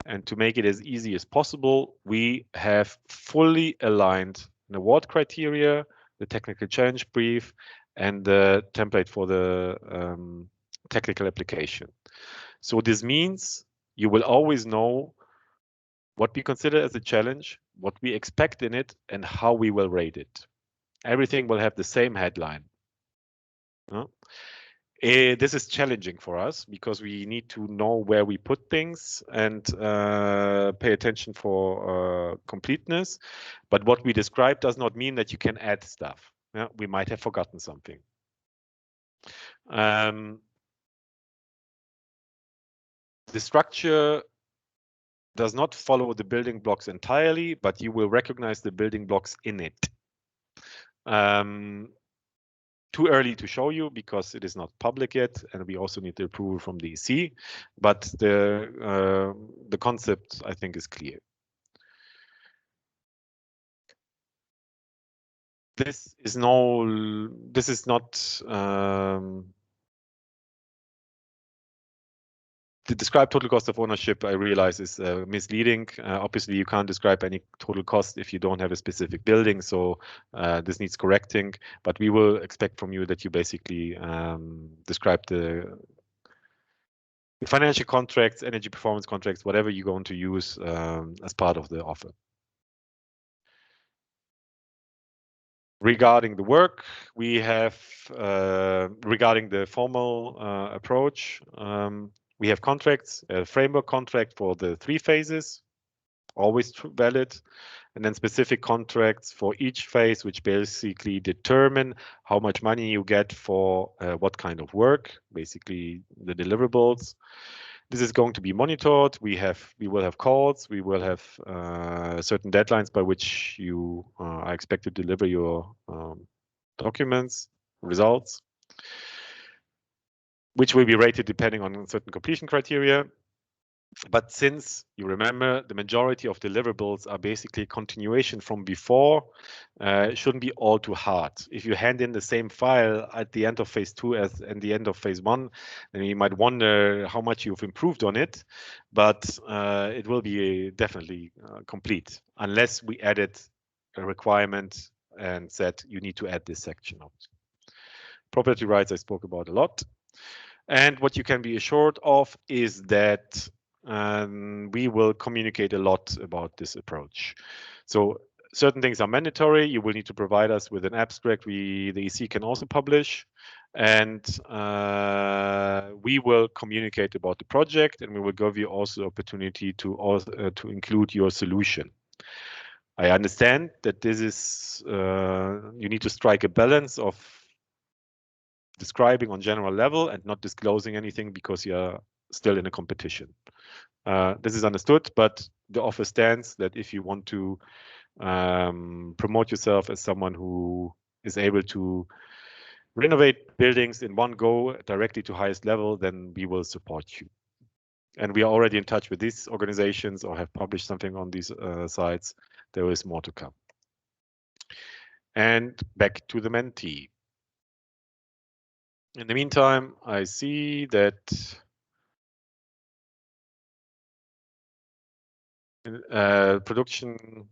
And to make it as easy as possible, we have fully aligned an award criteria, the technical challenge brief, and the template for the technical application. So this means you will always know what we consider as a challenge, what we expect in it, and how we will rate it. Everything will have the same headline. This is challenging for us because we need to know where we put things and pay attention for completeness. But what we describe does not mean that you can add stuff. Yeah? We might have forgotten something. The structure does not follow the building blocks entirely, but you will recognize the building blocks in it. Too early to show you because it is not public yet, and we also need the approval from the EC. But the concept, I think, is clear. This is not. The described total cost of ownership, I realize, is misleading. Obviously, you can't describe any total cost if you don't have a specific building, so this needs correcting. But we will expect from you that you basically describe the financial contracts, energy performance contracts, whatever you're going to use as part of the offer. Regarding the work, we have, regarding the formal approach, we have contracts, a framework contract for the 3 phases, always valid, and then specific contracts for each phase, which basically determine how much money you get for what kind of work, basically the deliverables. This is going to be monitored. We will have calls. We will have certain deadlines by which you are expected to deliver your documents, results, which will be rated depending on certain completion criteria. But since you remember, the majority of deliverables are basically continuation from before, it shouldn't be all too hard. If you hand in the same file at the end of phase 2 as at the end of phase 1, then you might wonder how much you've improved on it, but it will be definitely complete unless we added a requirement and said you need to add this section of it. Property rights I spoke about a lot. And what you can be assured of is that we will communicate a lot about this approach. So certain things are mandatory. You will need to provide us with an abstract the EC can also publish. And we will communicate about the project, and we will give you also the opportunity to include your solution. I understand that this is, you need to strike a balance of describing on general level and not disclosing anything because you're still in a competition. This is understood, but the offer stands that if you want to promote yourself as someone who is able to renovate buildings in one go directly to highest level, then we will support you. And we are already in touch with these organizations or have published something on these sites. There is more to come. And back to the mentee. In the meantime, I see that production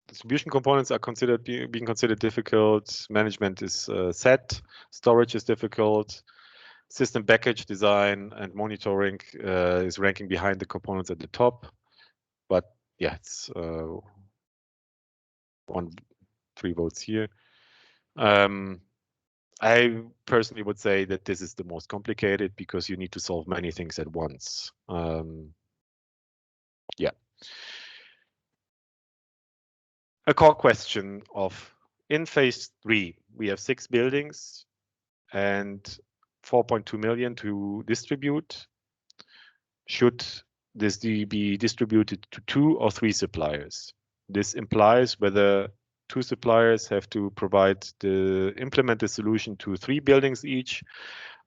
distribution components are being considered difficult. Management is set. Storage is difficult. System package design and monitoring is ranking behind the components at the top, but yeah, it's 3 votes here. I personally would say that this is the most complicated because you need to solve many things at once. Yeah. A core question of, in phase 3, we have 6 buildings and 4.2 million to distribute. Should this be distributed to 2 or 3 suppliers? This implies whether 2 suppliers have to implement the solution to 3 buildings each,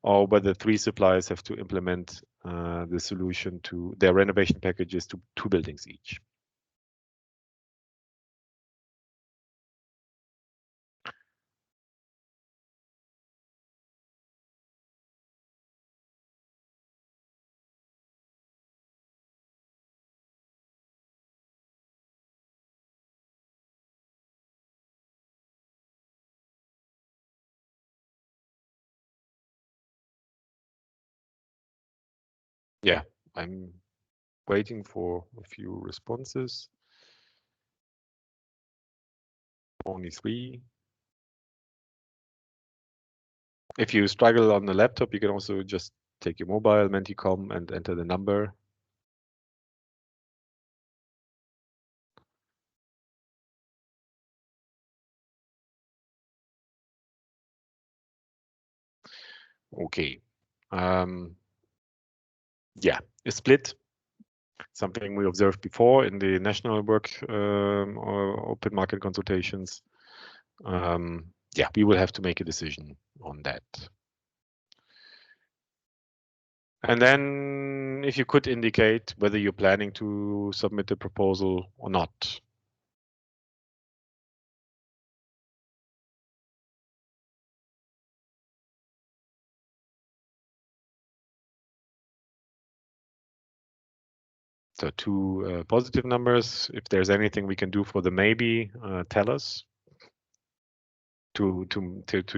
or whether 3 suppliers have to implement the solution to their renovation packages to 2 buildings each. Yeah, I'm waiting for a few responses. Only 3. If you struggle on the laptop, you can also just take your mobile, Menticom, and enter the number. Okay. Yeah, a split. Something we observed before in the national work or open market consultations. Yeah, we will have to make a decision on that. And then if you could indicate whether you're planning to submit a proposal or not. So 2 positive numbers. If there's anything we can do for the maybe, tell us to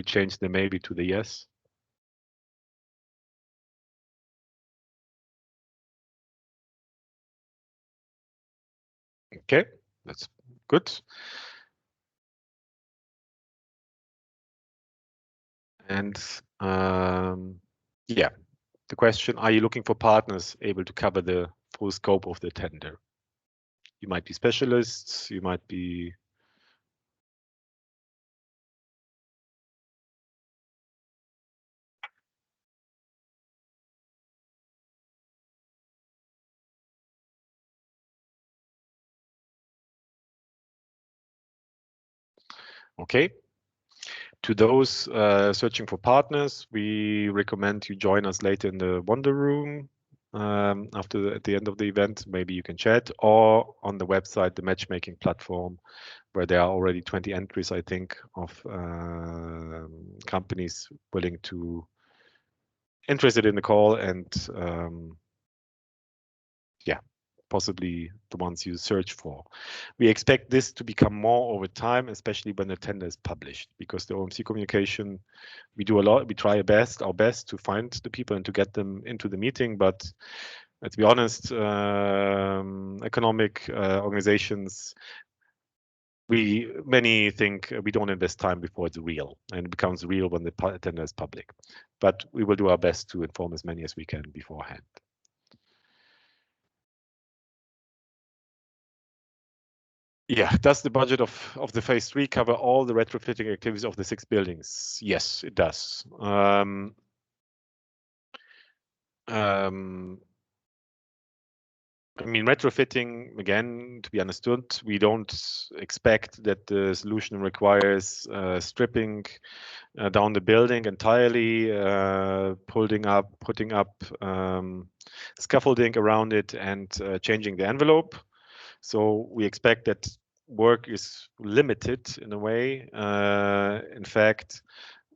change the maybe to the yes. Okay, that's good. And yeah, the question, are you looking for partners able to cover the full scope of the tender? You might be specialists, you might be... Okay. To those searching for partners, we recommend you join us later in the Wonder Room at the end of the event. Maybe you can chat, or on the website, the matchmaking platform, where there are already 20 entries, I think, of companies interested in the call, and yeah, possibly the ones you search for. We expect this to become more over time, especially when the tender is published, because the OMC communication, we do a lot, we try our best to find the people and to get them into the meeting, but let's be honest, economic organizations, many think we don't invest time before it's real, and it becomes real when the tender is public. But we will do our best to inform as many as we can beforehand. Yeah, does the budget of the phase 3 cover all the retrofitting activities of the 6 buildings? Yes, it does. I mean, retrofitting, again, to be understood, we don't expect that the solution requires stripping down the building entirely, putting up scaffolding around it, and changing the envelope. So we expect that work is limited in a way. In fact,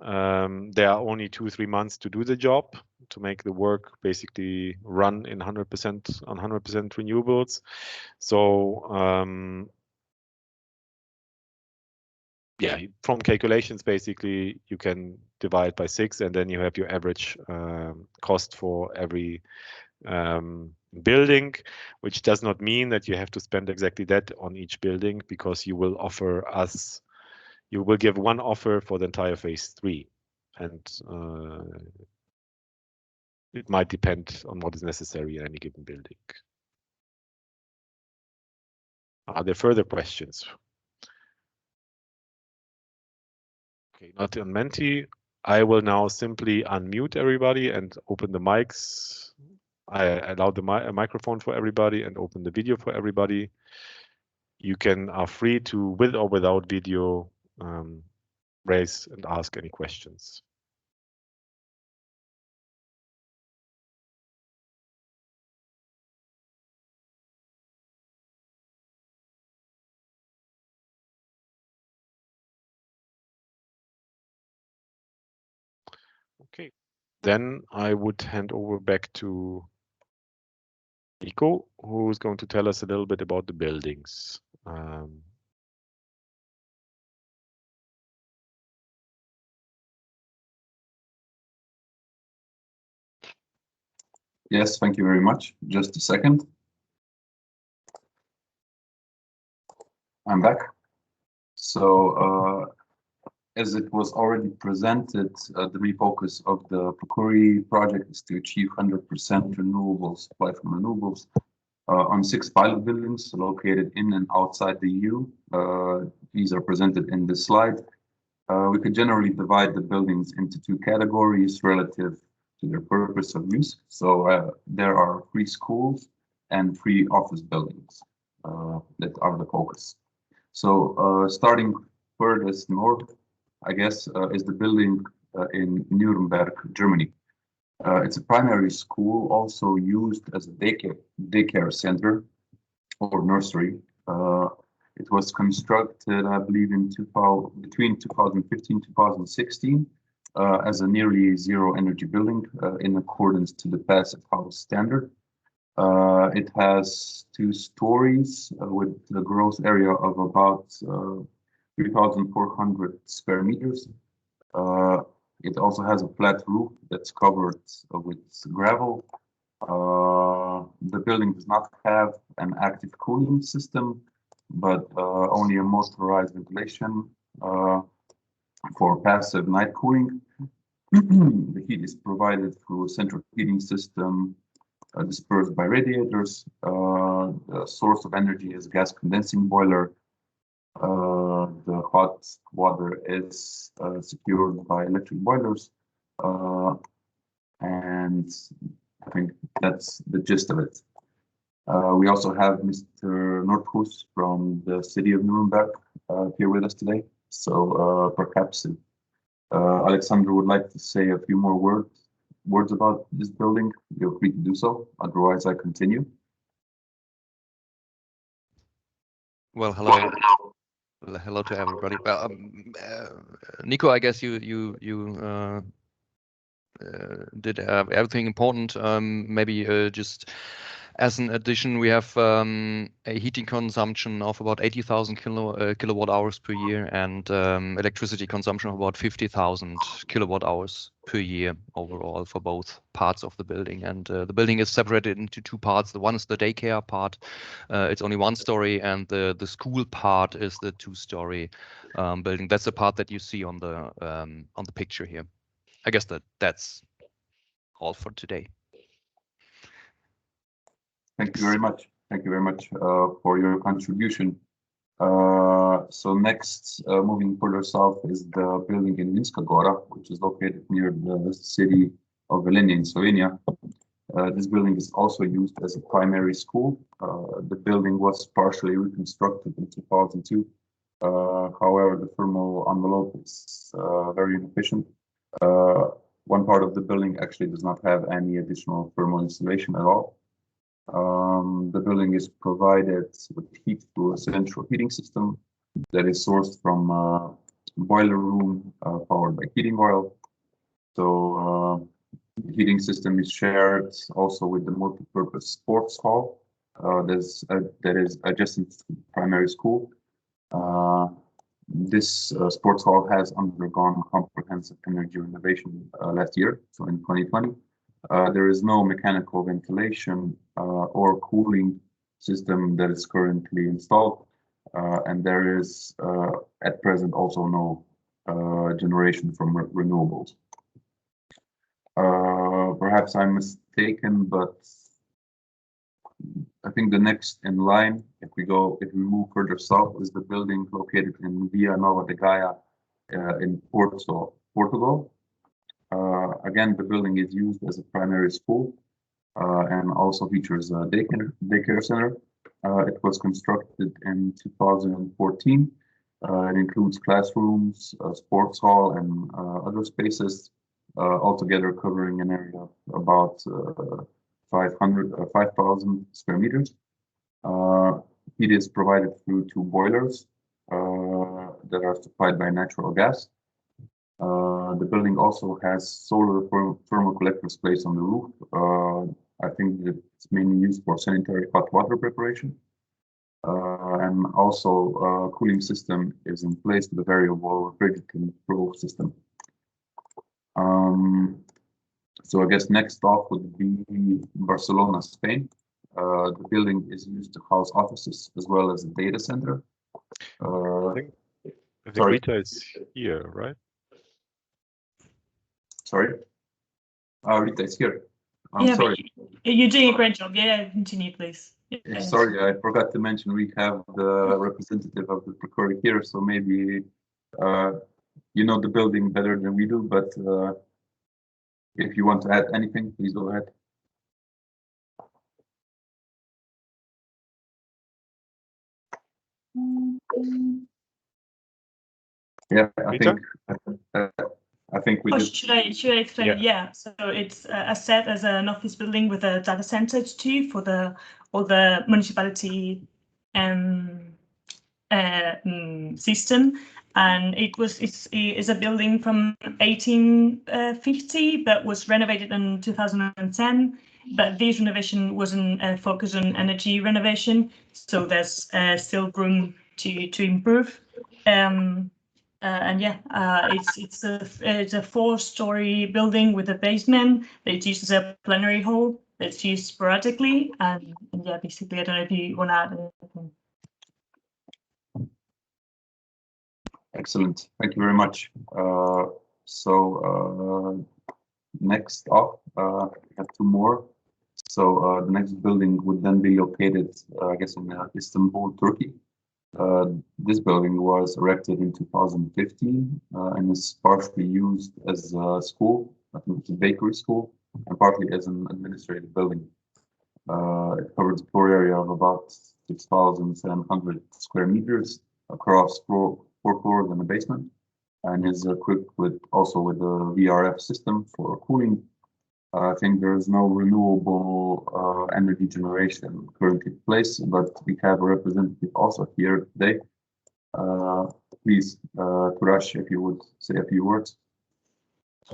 there are only 2-3 months to do the job, to make the work basically run in 100% on 100% renewables. So yeah, from calculations, basically, you can divide by 6, and then you have your average cost for every building, which does not mean that you have to spend exactly that on each building, because you will give one offer for the entire phase 3, and it might depend on what is necessary in any given building. Are there further questions? Okay, not on Menti. I will now simply unmute everybody and open the mics. I allow the microphone for everybody and open the video for everybody. You are free to, with or without video, raise and ask any questions. Okay, then I would hand over back to Nico, who is going to tell us a little bit about the buildings. Yes, thank you very much. Just a second. I'm back. So, as it was already presented, the refocus of the procuRE project is to achieve 100% renewable supply from renewables on 6 pilot buildings located in and outside the EU. These are presented in this slide. We could generally divide the buildings into 2 categories relative to their purpose of use. So there are 3 schools and 3 office buildings that are the focus. So starting furthest north, I guess, is the building in Nuremberg, Germany. It's a primary school, also used as a daycare center or nursery. It was constructed, I believe, between 2015 and 2016 as a nearly zero energy building in accordance to the Passive House standard. It has 2 stories with a gross area of about 3,400 square meters. It also has a flat roof that's covered with gravel. The building does not have an active cooling system, but only a motorized ventilation for passive night cooling. The heat is provided through a central heating system dispersed by radiators. The source of energy is a gas condensing boiler. The hot water is secured by electric boilers. And I think that's the gist of it. We also have Mr. Nordhus from the city of Nuremberg here with us today. So perhaps if Alexander would like to say a few more words about this building, feel free to do so. Otherwise, I continue. Well, hello. Hello to everybody. Well, Nico, I guess you did everything important. Maybe just as an addition, we have a heating consumption of about 80,000 kilowatt hours per year, and electricity consumption of about 50,000 kilowatt hours per year overall for both parts of the building. And the building is separated into 2 parts. The one is the daycare part. It's only 1 story, and the school part is the 2-story building. That's the part that you see on the picture here. I guess that's all for today. Thank you very much. Thank you very much for your contribution. So next, moving further south, is the building in Minska Gora, which is located near the city of Velenje in Slovenia. This building is also used as a primary school. The building was partially reconstructed in 2002. However, the thermal envelope is very inefficient. One part of the building actually does not have any additional thermal insulation at all. The building is provided with heat through a central heating system that is sourced from a boiler room powered by heating oil. So the heating system is shared also with the multi-purpose sports hall that is adjacent to the primary school. This sports hall has undergone comprehensive energy renovation last year, so in 2020. There is no mechanical ventilation or cooling system that is currently installed, and there is at present also no generation from renewables. Perhaps I'm mistaken, but I think the next in line, if we move further south, is the building located in Via Nova de Gaia in Porto, Portugal. Again, the building is used as a primary school and also features a daycare center. It was constructed in 2014. It includes classrooms, a sports hall, and other spaces, altogether covering an area of about 5,000 square meters. Heat is provided through 2 boilers that are supplied by natural gas. The building also has solar thermal collectors placed on the roof. I think it's mainly used for sanitary hot water preparation. And also cooling system is in place with a variable refrigerant flow system. So I guess next stop would be Barcelona, Spain. The building is used to house offices as well as a data center. I think Rita is here, right? Sorry? Rita is here. Yeah, sorry. You're doing a great job. Yeah, continue, please. Yes. Sorry, I forgot to mention we have the representative of the procuRE here, so maybe you know the building better than we do, but if you want to add anything, please go ahead. Yeah, I think we did. Should I explain? Yeah. So it's as said as an office building with a data center too for all the municipality system, and it's a building from 1850 but was renovated in 2010. But this renovation wasn't focused on energy renovation, so there's still room to improve. And yeah, it's a 4-story building with a basement that's used as a plenary hall that's used sporadically. And yeah, basically, I don't know if you want to add anything. Excellent, thank you very much. Next up, we have 2 more. So the next building would then be located, I guess, in Istanbul, Turkey. This building was erected in 2015 and is partially used as a school. I think it's a bakery school, and partly as an administrative building. It covers a floor area of about 6,700 square meters across 4 floors and a basement, and is equipped also with a VRF system for cooling. I think there is no renewable energy generation currently in place, but we have a representative also here today. Please, Turash, if you would say a few words.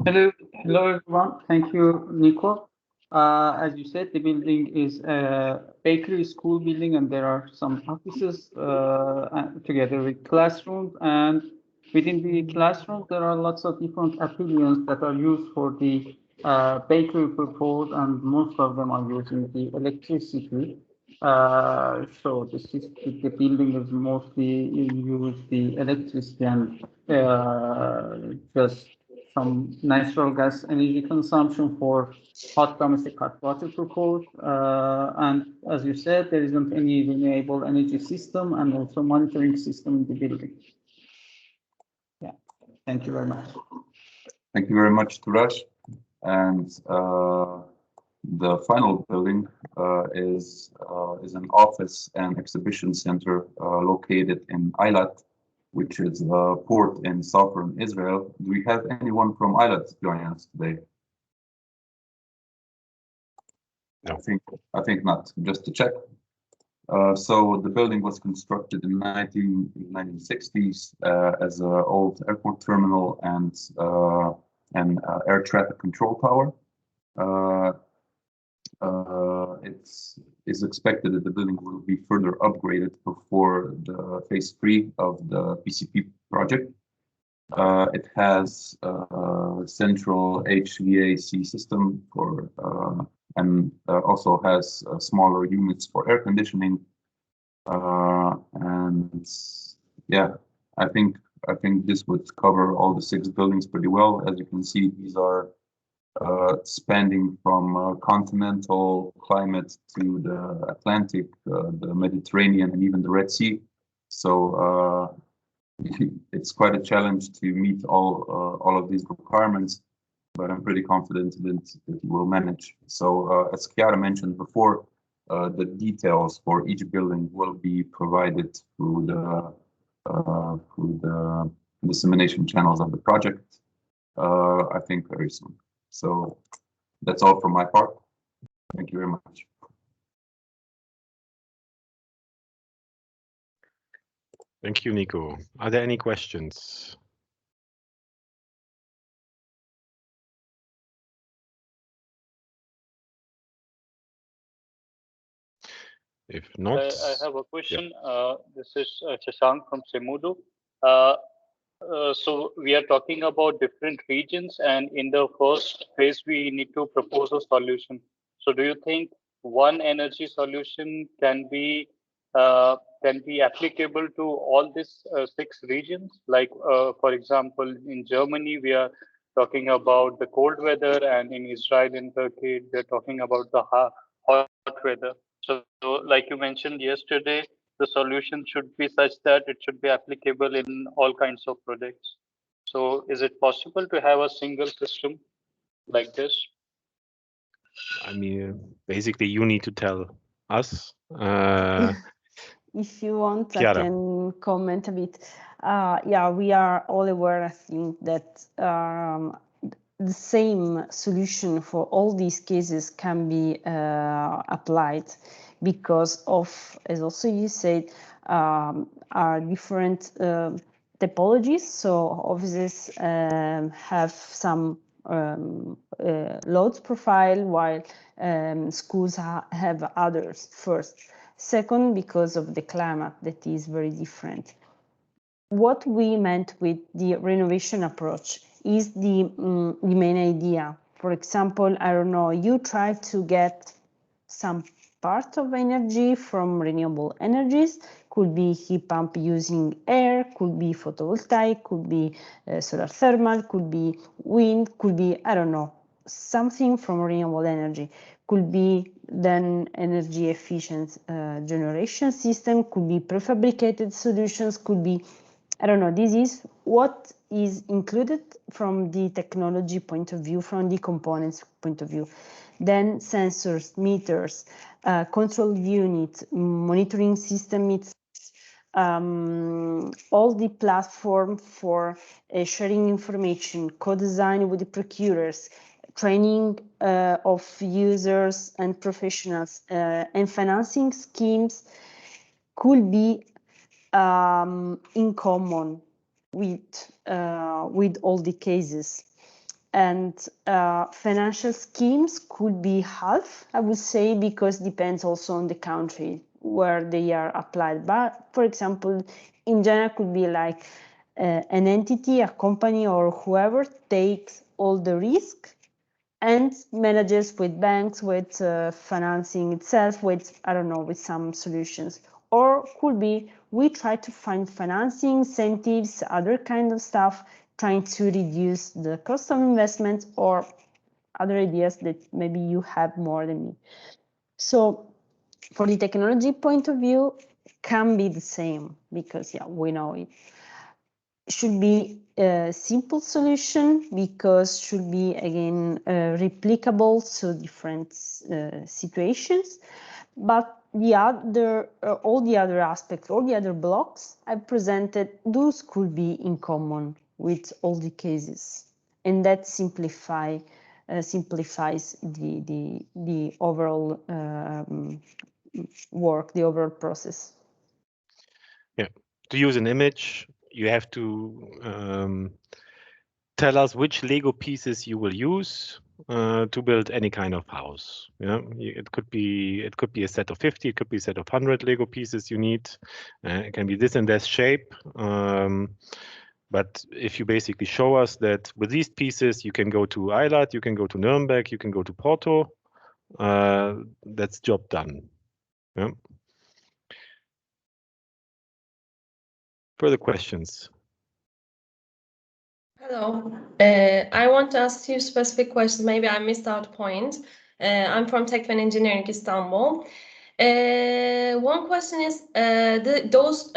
Hello everyone. Thank you, Nico. As you said, the building is a bakery school building, and there are some offices together with classrooms. And within the classrooms, there are lots of different pavilions that are used for the bakery purpose, and most of them are using the electricity. So the building is mostly use the electricity and just some natural gas energy consumption for hot domestic hot water purpose. And as you said, there isn't any renewable energy system and also monitoring system in the building. Yeah, thank you very much. Thank you very much, Turash. And the final building is an office and exhibition center located in Eilat, which is a port in southern Israel. Do we have anyone from Eilat joining us today? No. I think not. Just to check. So the building was constructed in 1960s as an old airport terminal and air traffic control tower. it's expected that the building will be further upgraded before the phase 3 of the PCP project. It has a central HVAC system for and also has smaller units for air conditioning. And yeah, I think this would cover all the 6 buildings pretty well. As you can see, these are spanning from continental climate to the Atlantic, the Mediterranean, and even the Red Sea. So it's quite a challenge to meet all of these requirements, but I'm pretty confident that we'll manage. So as Chiara mentioned before, the details for each building will be provided through the dissemination channels of the project, I think very soon. So that's all from my part. Thank you very much. Thank you, Nico. Are there any questions? If not, I have a question. This is Shashank from Semudu. So we are talking about different regions, and in the first phase, we need to propose a solution. So do you think one energy solution can be applicable to all these 6 regions? Like, for example, in Germany, we are talking about the cold weather, and in Israel and Turkey, they're talking about the hot weather. So like you mentioned yesterday, the solution should be such that it should be applicable in all kinds of projects. So is it possible to have a single system like this? I mean, basically, you need to tell us. If you want, Chiara. I can comment a bit. Yeah, we are all aware, I think, that the same solution for all these cases can be applied because of, as also you said, are different typologies. So offices have some loads profile, while schools have others first. Second, because of the climate that is very different. What we meant with the renovation approach is the main idea. For example, I don't know, you try to get some part of energy from renewable energies, could be heat pump using air, could be photovoltaic, could be solar thermal, could be wind, could be, I don't know, something from renewable energy. Could be then energy efficient generation system, could be prefabricated solutions, could be, I don't know, this is what is included from the technology point of view, from the components point of view. Then sensors, meters, control unit, monitoring system, it's all the platform for sharing information, co-design with the procuREs, training of users and professionals, and financing schemes could be in common with all the cases. And financial schemes could be half, I would say, because depends also on the country where they are applied. But for example, in general, could be like an entity, a company, or whoever takes all the risk and manages with banks, with financing itself, with, I don't know, with some solutions. Or could be we try to find financing, incentives, other kind of stuff, trying to reduce the cost of investment, or other ideas that maybe you have more than me. So for the technology point of view, can be the same, because yeah, we know it should be a simple solution, because should be again replicable to different situations. But the other, all the other aspects, all the other blocks I presented, those could be in common with all the cases, and that simplifies the overall work, the overall process. Yeah, to use an image, you have to tell us which Lego pieces you will use, to build any kind of house. Yeah, it could be a set of 50, it could be a set of 100 Lego pieces you need. It can be this and that shape. But if you basically show us that with these pieces you can go to Eilat, you can go to Nuremberg, you can go to Porto, that's job done. Yeah. Further questions? Hello. I want to ask you specific questions. Maybe I missed out point. I'm from Tekfen Engineering Istanbul. One question is, those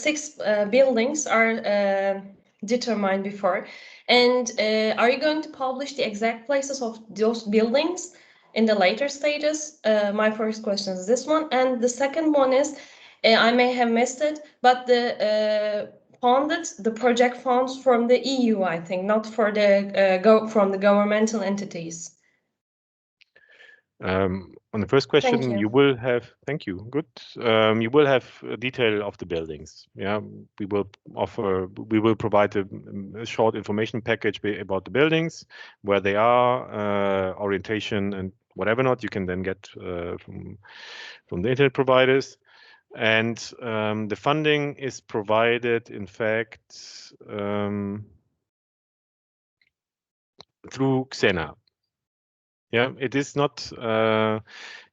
6 buildings are determined before. And are you going to publish the exact places of those buildings in the later stages? My first question is this one. And the second one is, I may have missed it, but the project funds from the EU, I think, not for from the governmental entities. On the first question, Thank you. you will have. Thank you. Good. You will have a detail of the buildings. Yeah, we will provide a short information package about the buildings, where they are, orientation and whatever not. You can then get from the internet providers. And the funding is provided, in fact, through Xena. Yeah, it is not.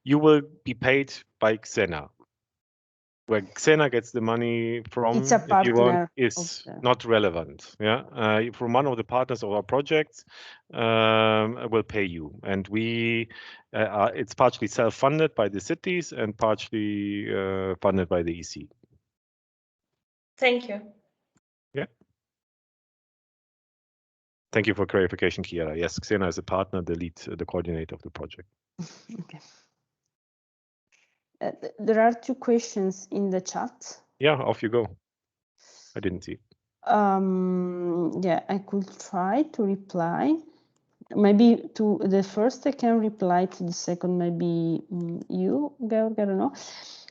You will be paid by Xena. Where Xena gets the money from, It's a if you want, partner is not relevant. Yeah, from one of the partners of our projects will pay you, and it's partially self-funded by the cities and partially funded by the EC. Thank you. Yeah. Thank you for clarification, Kiara. Yes, Xena is a partner, the coordinator of the project. Okay. There are 2 questions in the chat. Yeah, off you go. I didn't see. Yeah, I could try to reply. Maybe to the first I can reply, to the second maybe you, Georg, I don't know.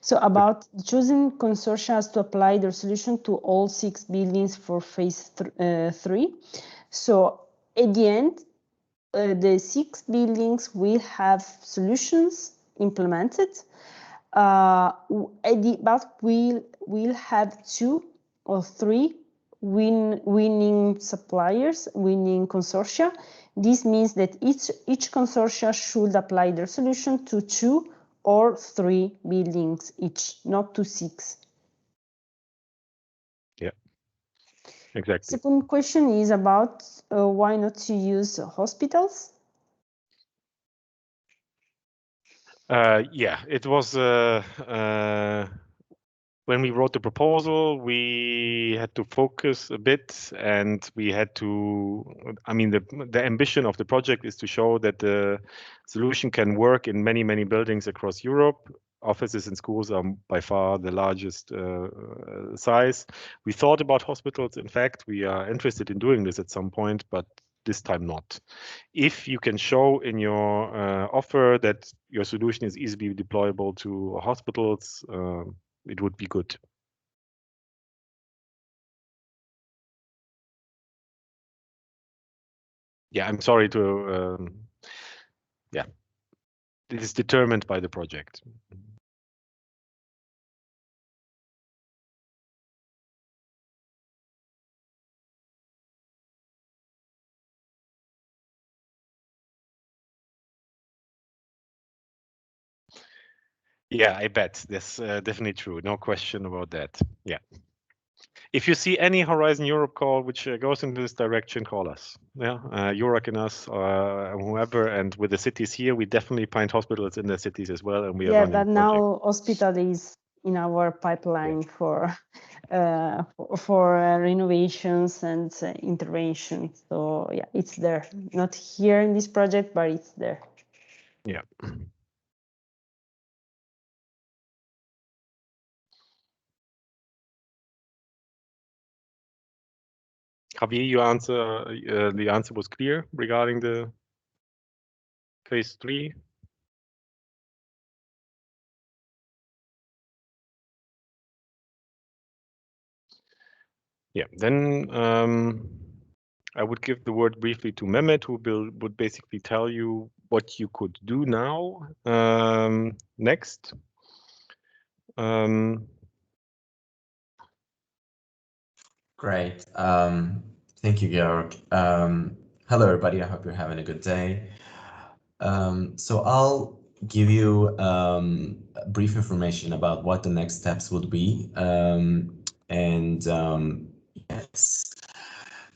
So about choosing consortia to apply their solution to all 6 buildings for phase 3. So at the end, the 6 buildings will have solutions implemented, but we'll have 2 or 3 winning suppliers, winning consortia. This means that each consortia should apply their solution to 2 or 3 buildings each, not to 6. Yeah, exactly. Second question is about why not to use hospitals? Yeah, it was when we wrote the proposal, we had to focus a bit, and we had to. I mean, the ambition of the project is to show that the solution can work in many buildings across Europe. Offices and schools are by far the largest size. We thought about hospitals. In fact, we are interested in doing this at some point, but this time not. If you can show in your offer that your solution is easily deployable to hospitals, it would be good. Yeah, I'm sorry to. Yeah, it is determined by the project. Yeah, I bet that's definitely true. No question about that. Yeah. If you see any Horizon Europe call which goes into this direction, call us. Yeah, Jurek and us, whoever, and with the cities here, we definitely find hospitals in the cities as well, and we are running but now hospital is in our pipeline for renovations and intervention. So yeah, it's there. Not here in this project, but it's there. Yeah. Javier, the answer was clear regarding the phase 3. Yeah, then I would give the word briefly to Mehmet, who would basically tell you what you could do now. Next. Great. Thank you, Georg. Hello, everybody. I hope you're having a good day. So I'll give you brief information about what the next steps would be. Yes.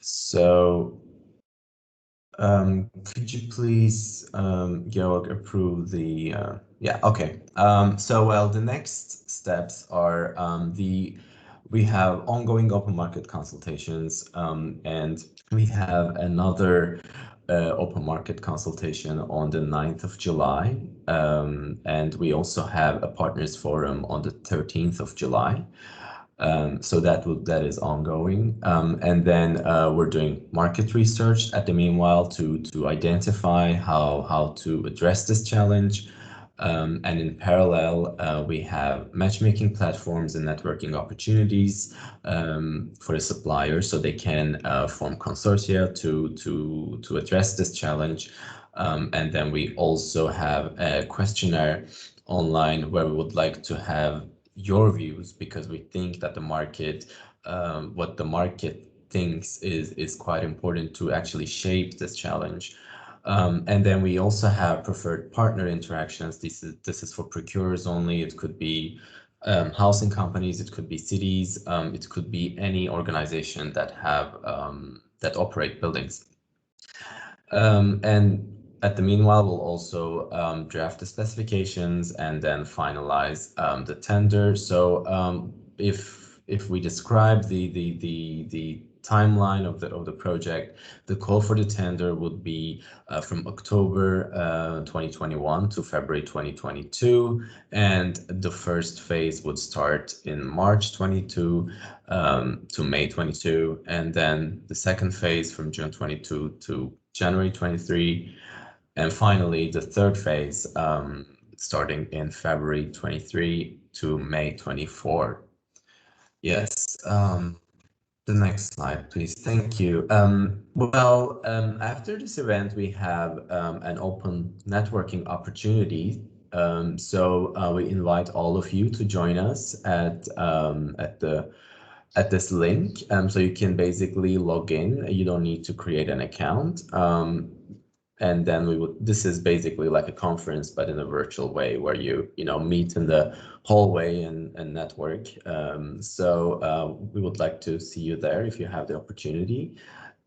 So could you please, Georg, approve the, yeah, okay. Well, the next steps are we have ongoing open market consultations, and we have another open market consultation on the 9th of July. And we also have a partners forum on the 13th of July. So that is ongoing. And then we're doing market research at the meanwhile to identify how to address this challenge. And in parallel, we have matchmaking platforms and networking opportunities for the suppliers, so they can form consortia to address this challenge. And then we also have a questionnaire online where we would like to have your views, because we think that the market, what the market thinks is quite important to actually shape this challenge. And then we also have preferred partner interactions. This is for procurers only. It could be housing companies, it could be cities, it could be any organization that have that operate buildings. And at the meanwhile, we'll also draft the specifications and then finalize the tender. So if we describe the timeline of the project, the call for the tender would be from October 2021 to February 2022, and the first phase would start in March 22 to May 22, and then the second phase from June 22 to January 23, and finally the third phase starting in February 23 to May 24. Yes. The next slide, please. Thank you. After this event, we have an open networking opportunity. We invite all of you to join us at this link. So you can basically log in. You don't need to create an account. And then this is basically like a conference, but in a virtual way, where you meet in the hallway and network. We would like to see you there if you have the opportunity.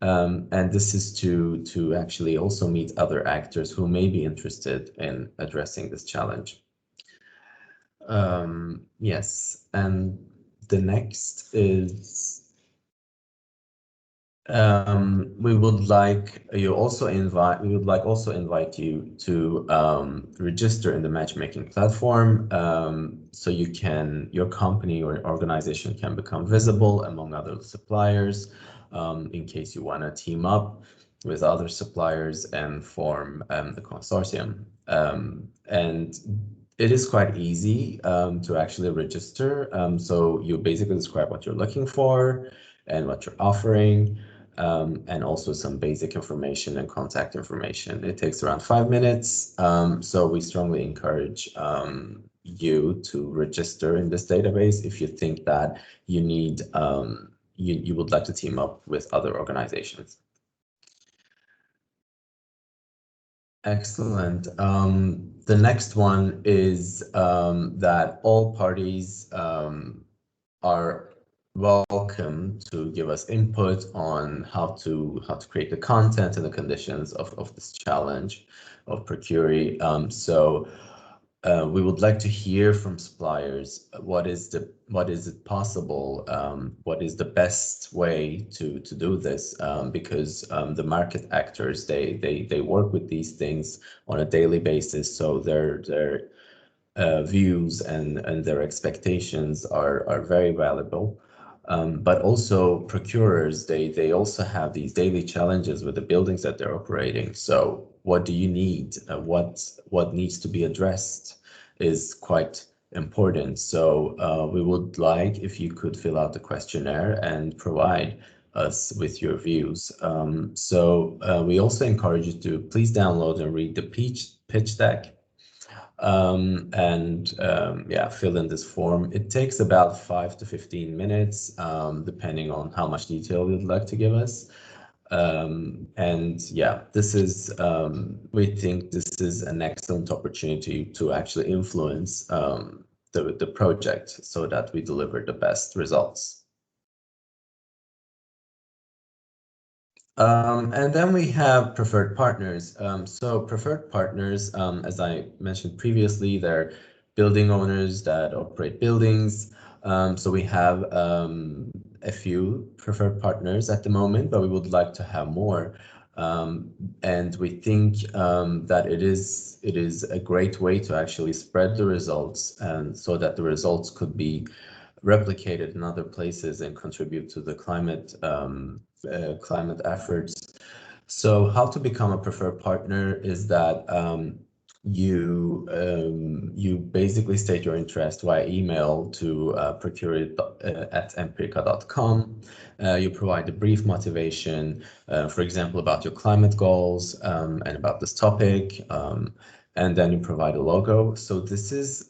And this is to actually also meet other actors who may be interested in addressing this challenge. Yes, and the next is we would like also invite you to register in the matchmaking platform, so your company or organization can become visible among other suppliers, in case you want to team up with other suppliers and form the consortium. And it is quite easy to actually register. So you basically describe what you're looking for and what you're offering. And also some basic information and contact information. It takes around 5 minutes. So we strongly encourage you to register in this database if you think that you need, you would like to team up with other organizations. Excellent. The next one is that all parties are welcome to give us input on how to create the content and the conditions of this challenge of procuRE. We would like to hear from suppliers what is it possible, what is the best way to do this, because the market actors they work with these things on a daily basis, so their views and their expectations are very valuable. But also procurers, they also have these daily challenges with the buildings that they're operating. So what do you need? What needs to be addressed is quite important. So we would like if you could fill out the questionnaire and provide us with your views. We also encourage you to please download and read the pitch deck. Fill in this form. It takes about 5 to 15 minutes, depending on how much detail you'd like to give us. This is, we think this is an excellent opportunity to actually influence the project so that we deliver the best results. And then we have preferred partners. Preferred partners, as I mentioned previously, they're building owners that operate buildings. We have a few preferred partners at the moment, but we would like to have more. And we think that it is a great way to actually spread the results, and so that the results could be replicated in other places and contribute to the climate efforts. So how to become a preferred partner is that you basically state your interest via email to procuRE@empirica.com. You provide a brief motivation, for example, about your climate goals and about this topic. And then you provide a logo. So this is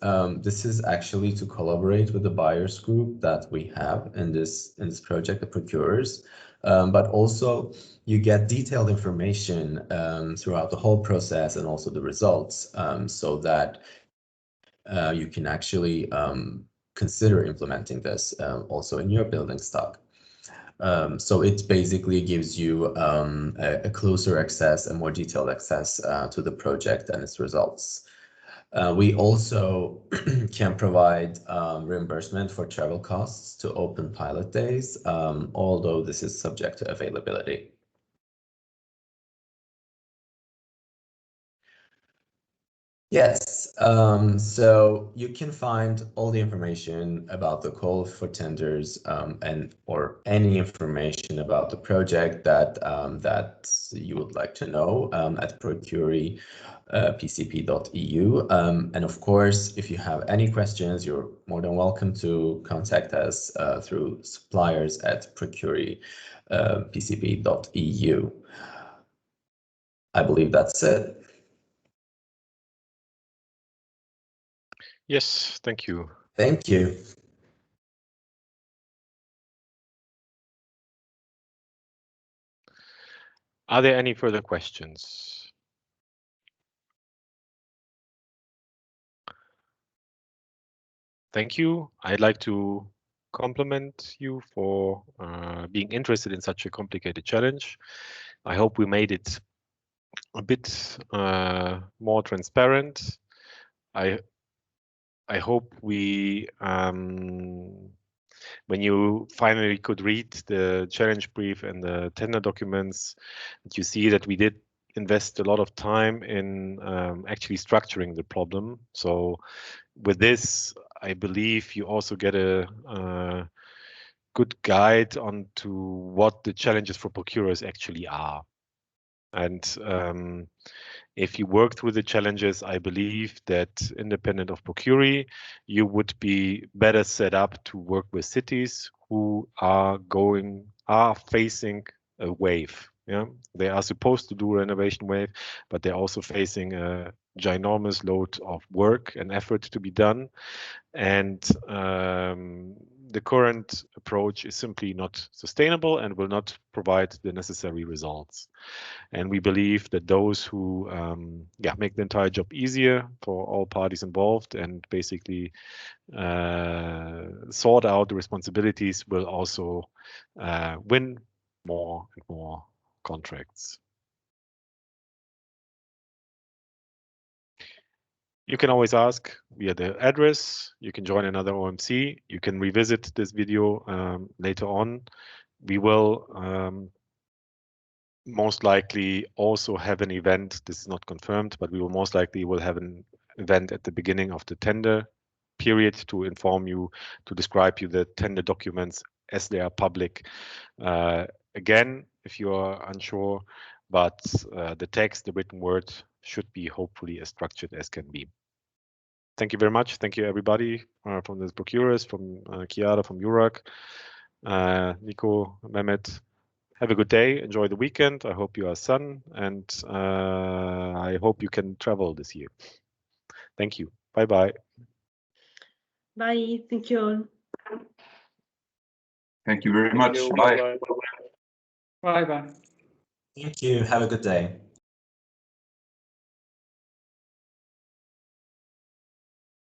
actually to collaborate with the buyers group that we have in this project, the procuREs. But also you get detailed information throughout the whole process and also the results, so that you can actually consider implementing this also in your building stock. So it basically gives you a closer access and more detailed access to the project and its results. We also can provide reimbursement for travel costs to open pilot days, although this is subject to availability. Yes, so you can find all the information about the call for tenders or any information about the project that you would like to know at procuRE pcp.eu. And of course, if you have any questions, you're more than welcome to contact us through suppliers@procuRE pcp.eu. I believe that's it. Yes, thank you. Thank you. Are there any further questions? Thank you. I'd like to compliment you for being interested in such a complicated challenge. I hope we made it a bit more transparent. I hope we, when you finally could read the challenge brief and the tender documents, that you see that we did invest a lot of time in actually structuring the problem. So with this, I believe you also get a good guide onto what the challenges for procurers actually are. And if you work through the challenges, I believe that independent of procuRE, you would be better set up to work with cities who are facing a wave. Yeah, they are supposed to do a renovation wave, but they're also facing a ginormous load of work and effort to be done. And the current approach is simply not sustainable and will not provide the necessary results. And we believe that those who make the entire job easier for all parties involved and basically sort out the responsibilities will also win more and more contracts. You can always ask via the address. You can join another OMC. You can revisit this video later on. We will most likely also have an event. This is not confirmed, but we will most likely will have an event at the beginning of the tender period to inform you, to describe you the tender documents as they are public. Again, if you are unsure, but the text, the written word, should be hopefully as structured as can be. Thank you very much. Thank you, everybody, from the procurers, from Chiara, from URAC, Nico, Mehmet, Have a good day. Enjoy the weekend. I hope you are sun, and I hope you can travel this year. Thank you. Bye-bye. Bye. Thank you all. Thank you very much. Bye. Bye bye. Thank you. Have a good day.